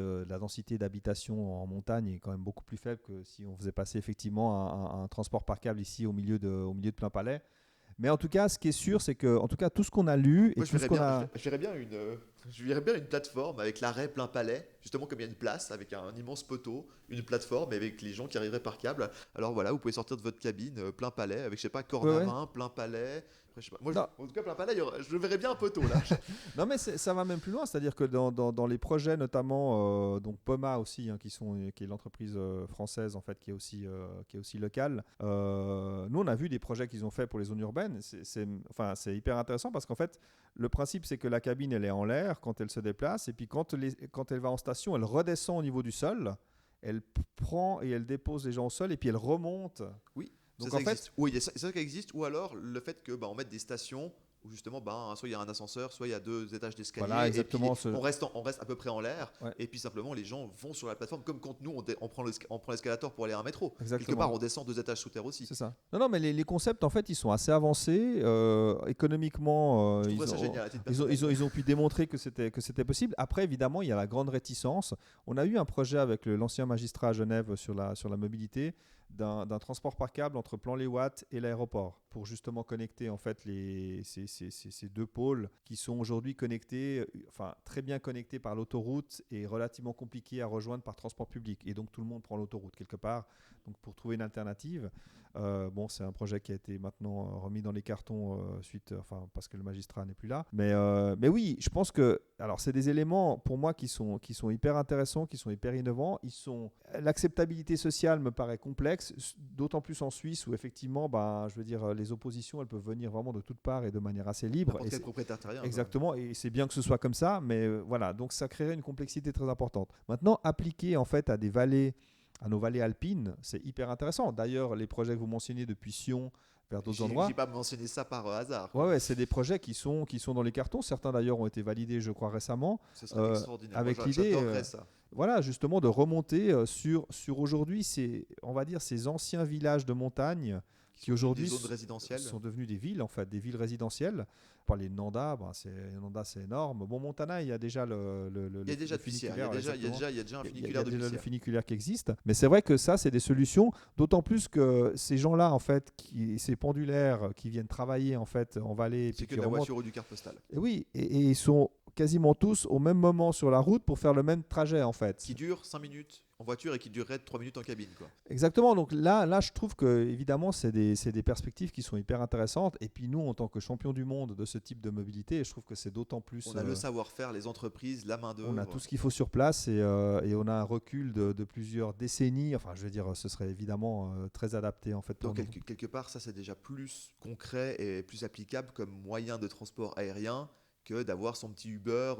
d'habitation en montagne est quand même beaucoup plus faible que si on faisait passer effectivement un transport par câble ici au milieu de Plainpalais. Mais en tout cas, ce qui est sûr, c'est que en tout cas, tout ce qu'on a lu et tout ce qu'on a... Je verrais bien une plateforme avec l'arrêt Plainpalais, justement comme il y a une place avec un immense poteau, une plateforme avec les gens qui arriveraient par câble. Alors voilà, vous pouvez sortir de votre cabine Plainpalais avec, je sais pas, Cornavin, Plainpalais. Après, je sais pas. Moi, en tout cas, Plainpalais, je verrais bien un poteau là. Non, mais ça va même plus loin, c'est-à-dire que dans les projets, notamment donc Poma aussi, qui est l'entreprise française en fait, qui est aussi locale. Nous, on a vu des projets qu'ils ont fait pour les zones urbaines. C'est hyper intéressant parce qu'en fait, le principe, c'est que la cabine, elle est en l'air quand elle se déplace, et puis quand elle va en station, elle redescend au niveau du sol, elle prend et elle dépose les gens au sol, et puis elle remonte. Oui. Donc ça existe. Oui, c'est ça qui existe. Ou alors le fait que on mette des stations où justement soit il y a un ascenseur, soit il y a 2 étages d'escalier. Voilà, exactement. Et puis, on reste à peu près en l'air. Ouais. Et puis simplement les gens vont sur la plateforme comme quand nous on prend l'escalator pour aller à un métro. Exactement. Quelque part on descend 2 étages sous terre aussi. C'est ça. Non, mais les concepts en fait ils sont assez avancés économiquement. Ils ont pu démontrer que c'était possible. Après évidemment il y a la grande réticence. On a eu un projet avec l'ancien magistrat à Genève sur la mobilité d'un transport par câble entre Plan-les-Ouates et l'aéroport pour justement connecter en fait ces 2 pôles qui sont aujourd'hui connectés, très bien connectés par l'autoroute et relativement compliqués à rejoindre par transport public. Et donc tout le monde prend l'autoroute quelque part. Donc pour trouver une alternative, c'est un projet qui a été maintenant remis dans les cartons parce que le magistrat n'est plus là. Mais oui, je pense que c'est des éléments pour moi qui sont hyper intéressants, qui sont hyper innovants. L'acceptabilité sociale me paraît complexe. D'autant plus en Suisse où effectivement, je veux dire, les oppositions, elles peuvent venir vraiment de toutes parts et de manière assez libre. N'importe quel propriétaire terrien. Exactement, et c'est bien que ce soit comme ça, mais voilà, donc ça créerait une complexité très importante. Maintenant, appliquer en fait à nos vallées alpines, c'est hyper intéressant. D'ailleurs, les projets que vous mentionnez depuis Sion vers d'autres endroits. J'ai pas mentionné ça par hasard. Ouais, c'est des projets qui sont dans les cartons. Certains d'ailleurs ont été validés, je crois, récemment. Ce serait extraordinaire. Avec l'idée, ça. Voilà, justement, de remonter sur aujourd'hui, on va dire, ces anciens villages de montagne qui aujourd'hui sont devenus des villes, en fait, des villes résidentielles. On parlait de Nanda, Nanda c'est énorme. Bon, Montana, il y a déjà il y a déjà un funiculaire de le funiculaire qui existe. Mais c'est vrai que ça, c'est des solutions, d'autant plus que ces gens-là, en fait, ces pendulaires qui viennent travailler en fait en vallée. C'est que de la voiture ou du carte postale. Et oui, et ils sont quasiment tous au même moment sur la route pour faire le même trajet en fait. Qui dure 5 minutes en voiture et qui durerait 3 minutes en cabine, quoi. Exactement, donc là je trouve que évidemment c'est des perspectives qui sont hyper intéressantes et puis nous en tant que champions du monde de ce type de mobilité, je trouve que c'est d'autant plus... On a le savoir-faire, les entreprises, la main d'œuvre. On a tout ce qu'il faut sur place et on a un recul de plusieurs décennies, enfin je veux dire ce serait évidemment très adapté en fait pour Donc nous. quelque part, ça c'est déjà plus concret et plus applicable comme moyen de transport aérien que d'avoir son petit Uber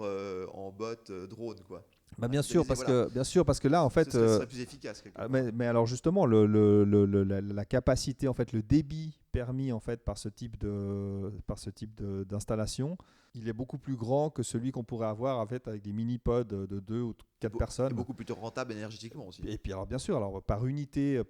en bot drone, quoi. Bah bien sûr, parce Voilà. que, bien sûr, parce que là, en fait, Ce serait plus efficace. Quelque part. mais alors justement, la capacité, en fait, le débit permis en fait par ce type d'installation, il est beaucoup plus grand que celui qu'on pourrait avoir en fait avec des mini-pods de 2 ou 4 personnes. Et beaucoup plus rentable énergétiquement aussi. Et puis alors bien sûr, alors par unité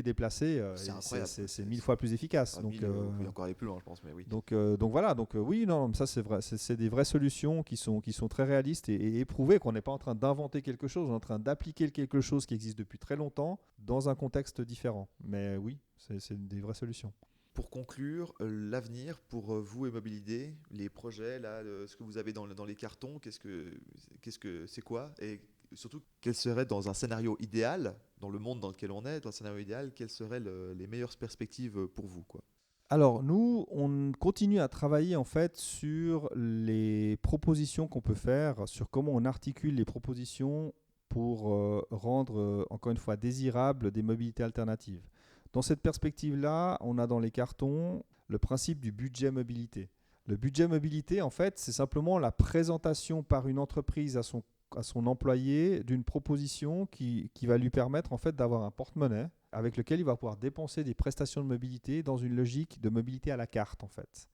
déplacée, c'est 1000 fois plus efficace. Donc oui, encore aller plus loin, je pense, mais oui. Donc voilà, oui, non, ça c'est vrai, c'est des vraies solutions qui sont très réalistes et éprouvées, qu'on n'est pas en train d'inventer quelque chose, on est en train d'appliquer quelque chose qui existe depuis très longtemps dans un contexte différent. Mais oui, c'est des vraies solutions. Pour conclure, l'avenir pour vous et Mobilidé, les projets, là, ce que vous avez dans les cartons, c'est quoi? Et surtout, quel serait dans un scénario idéal, dans le monde dans lequel on est, dans un scénario idéal, quelles seraient les meilleures perspectives pour vous, quoi? Alors nous, on continue à travailler en fait sur les propositions qu'on peut faire, sur comment on articule les propositions pour rendre, encore une fois, désirables des mobilités alternatives. Dans cette perspective-là, on a dans les cartons le principe du budget mobilité. Le budget mobilité, en fait, c'est simplement la présentation par une entreprise à son employé d'une proposition qui va lui permettre en fait d'avoir un porte-monnaie avec lequel il va pouvoir dépenser des prestations de mobilité dans une logique de mobilité à la carte en fait.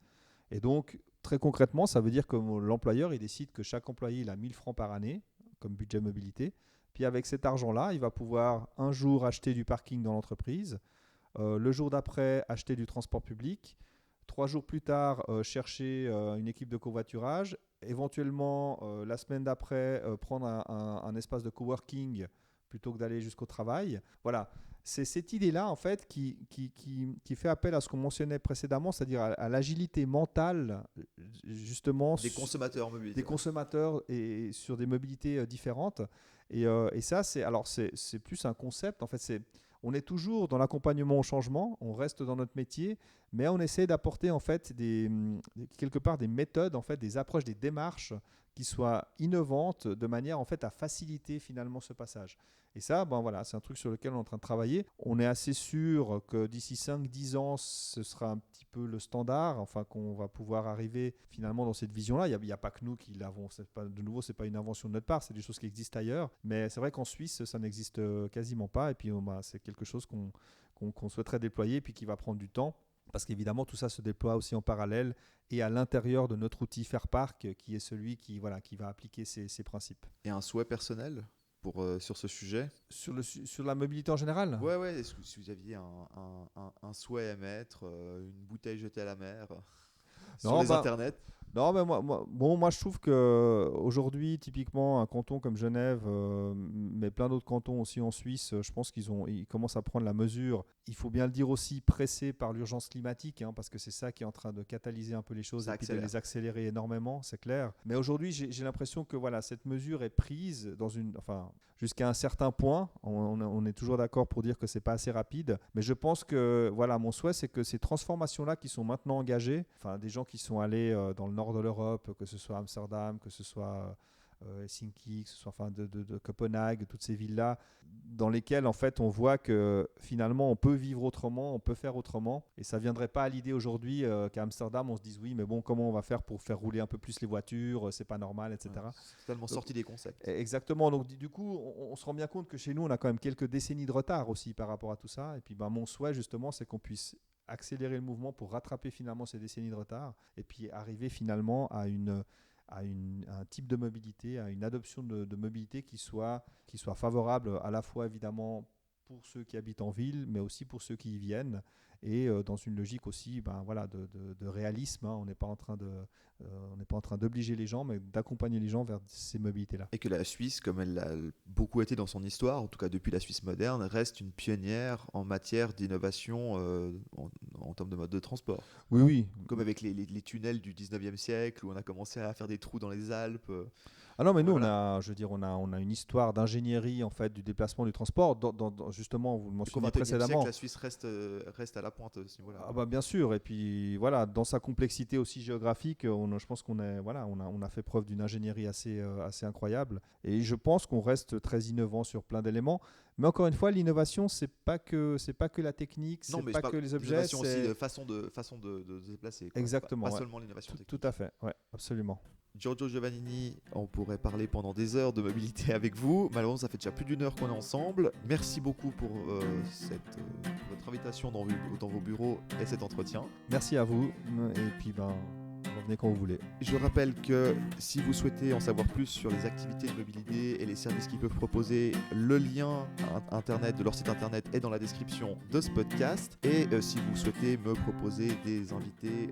Et donc, très concrètement, ça veut dire que l'employeur, il décide que chaque employé, il a 1000 francs par année comme budget mobilité. Puis avec cet argent-là, il va pouvoir un jour acheter du parking dans l'entreprise, le jour d'après acheter du transport public, 3 jours plus tard chercher une équipe de covoiturage, éventuellement la semaine d'après prendre un espace de coworking plutôt que d'aller jusqu'au travail. Voilà, c'est cette idée-là en fait qui fait appel à ce qu'on mentionnait précédemment, c'est-à-dire à l'agilité mentale justement des consommateurs mobiles. Des consommateurs et sur des mobilités différentes. Et ça, c'est plus un concept. En fait, on est toujours dans l'accompagnement au changement, on reste dans notre métier, mais on essaie d'apporter en fait quelque part des méthodes, en fait, des approches, des démarches qui soient innovantes de manière en fait à faciliter finalement ce passage. Et ça, voilà, c'est un truc sur lequel on est en train de travailler. On est assez sûr que d'ici 5-10 ans, ce sera un petit peu le standard, enfin qu'on va pouvoir arriver finalement dans cette vision-là. Il n'y a pas que nous qui l'avons. De nouveau, ce n'est pas une invention de notre part, c'est des choses qui existent ailleurs. Mais c'est vrai qu'en Suisse, ça n'existe quasiment pas. Et puis, c'est quelque chose qu'on souhaiterait déployer et puis qui va prendre du temps. Parce qu'évidemment, tout ça se déploie aussi en parallèle et à l'intérieur de notre outil Fairpark, qui est celui qui va appliquer ces principes. Et un souhait personnel sur ce sujet? Sur la mobilité en général? Ouais. Est-ce que si vous aviez un souhait à mettre, une bouteille jetée à la mer sur les internets? Non, mais moi je trouve qu'aujourd'hui, typiquement, un canton comme Genève, mais plein d'autres cantons aussi en Suisse, je pense qu'ils commencent à prendre la mesure. Il faut bien le dire aussi, pressés par l'urgence climatique, parce que c'est ça qui est en train de catalyser un peu les choses et puis de les accélérer énormément, c'est clair. Mais aujourd'hui, j'ai l'impression que cette mesure est prise jusqu'à un certain point. On est toujours d'accord pour dire que c'est pas assez rapide, mais je pense que mon souhait, c'est que ces transformations-là qui sont maintenant engagées, des gens qui sont allés dans le nord de l'Europe, que ce soit Amsterdam, que ce soit Helsinki, que ce soit de Copenhague, toutes ces villes-là, dans lesquelles en fait on voit que finalement on peut vivre autrement, on peut faire autrement, et ça ne viendrait pas à l'idée aujourd'hui qu'à Amsterdam on se dise oui mais bon comment on va faire pour faire rouler un peu plus les voitures, c'est pas normal, etc. C'est tellement sorti des concepts. Exactement, donc du coup on se rend bien compte que chez nous on a quand même quelques décennies de retard aussi par rapport à tout ça, et puis mon souhait justement c'est qu'on puisse accélérer le mouvement pour rattraper finalement ces décennies de retard et puis arriver finalement à un type de mobilité, à une adoption de mobilité qui soit favorable à la fois évidemment pour ceux qui habitent en ville, mais aussi pour ceux qui y viennent, et dans une logique aussi de réalisme. On n'est pas en train d'obliger les gens, mais d'accompagner les gens vers ces mobilités-là. Et que la Suisse, comme elle l'a beaucoup été dans son histoire, en tout cas depuis la Suisse moderne, reste une pionnière en matière d'innovation en termes de mode de transport. Oui, oui. Comme avec les tunnels du 19e siècle, où on a commencé à faire des trous dans les Alpes. Ah non, mais nous, Voilà. on a une histoire d'ingénierie en fait du déplacement du transport. Justement, vous le Donc au mentionnez 21e siècle, précédemment. la Suisse reste à la pointe à ce niveau-là. Ah bah bien sûr, et puis voilà, dans sa complexité aussi géographique, je pense on a fait preuve d'une ingénierie assez incroyable, et je pense qu'on reste très innovant sur plein d'éléments. Mais encore une fois, l'innovation, c'est pas que la technique, Non, c'est mais je pas parle que les objets, d'innovation aussi, c'est de façon de se déplacer, quoi. exactement, Pas ouais. seulement l'innovation Tout technique. à fait, ouais, absolument. Giorgio Giovannini, on pourrait parler pendant des heures de mobilité avec vous. Malheureusement, ça fait déjà plus d'1 heure qu'on est ensemble. Merci beaucoup pour votre invitation dans vos bureaux et cet entretien. Merci à vous, et puis revenez quand vous voulez. Je rappelle que si vous souhaitez en savoir plus sur les activités de mobilité et les services qu'ils peuvent proposer, le lien internet de leur site internet est dans la description de ce podcast. Et si vous souhaitez me proposer des invités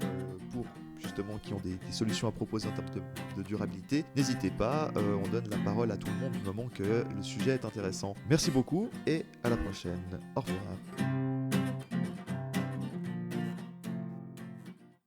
pour justement qui ont des solutions à proposer en termes de durabilité, n'hésitez pas, on donne la parole à tout le monde du moment que le sujet est intéressant. Merci beaucoup et à la prochaine. Au revoir.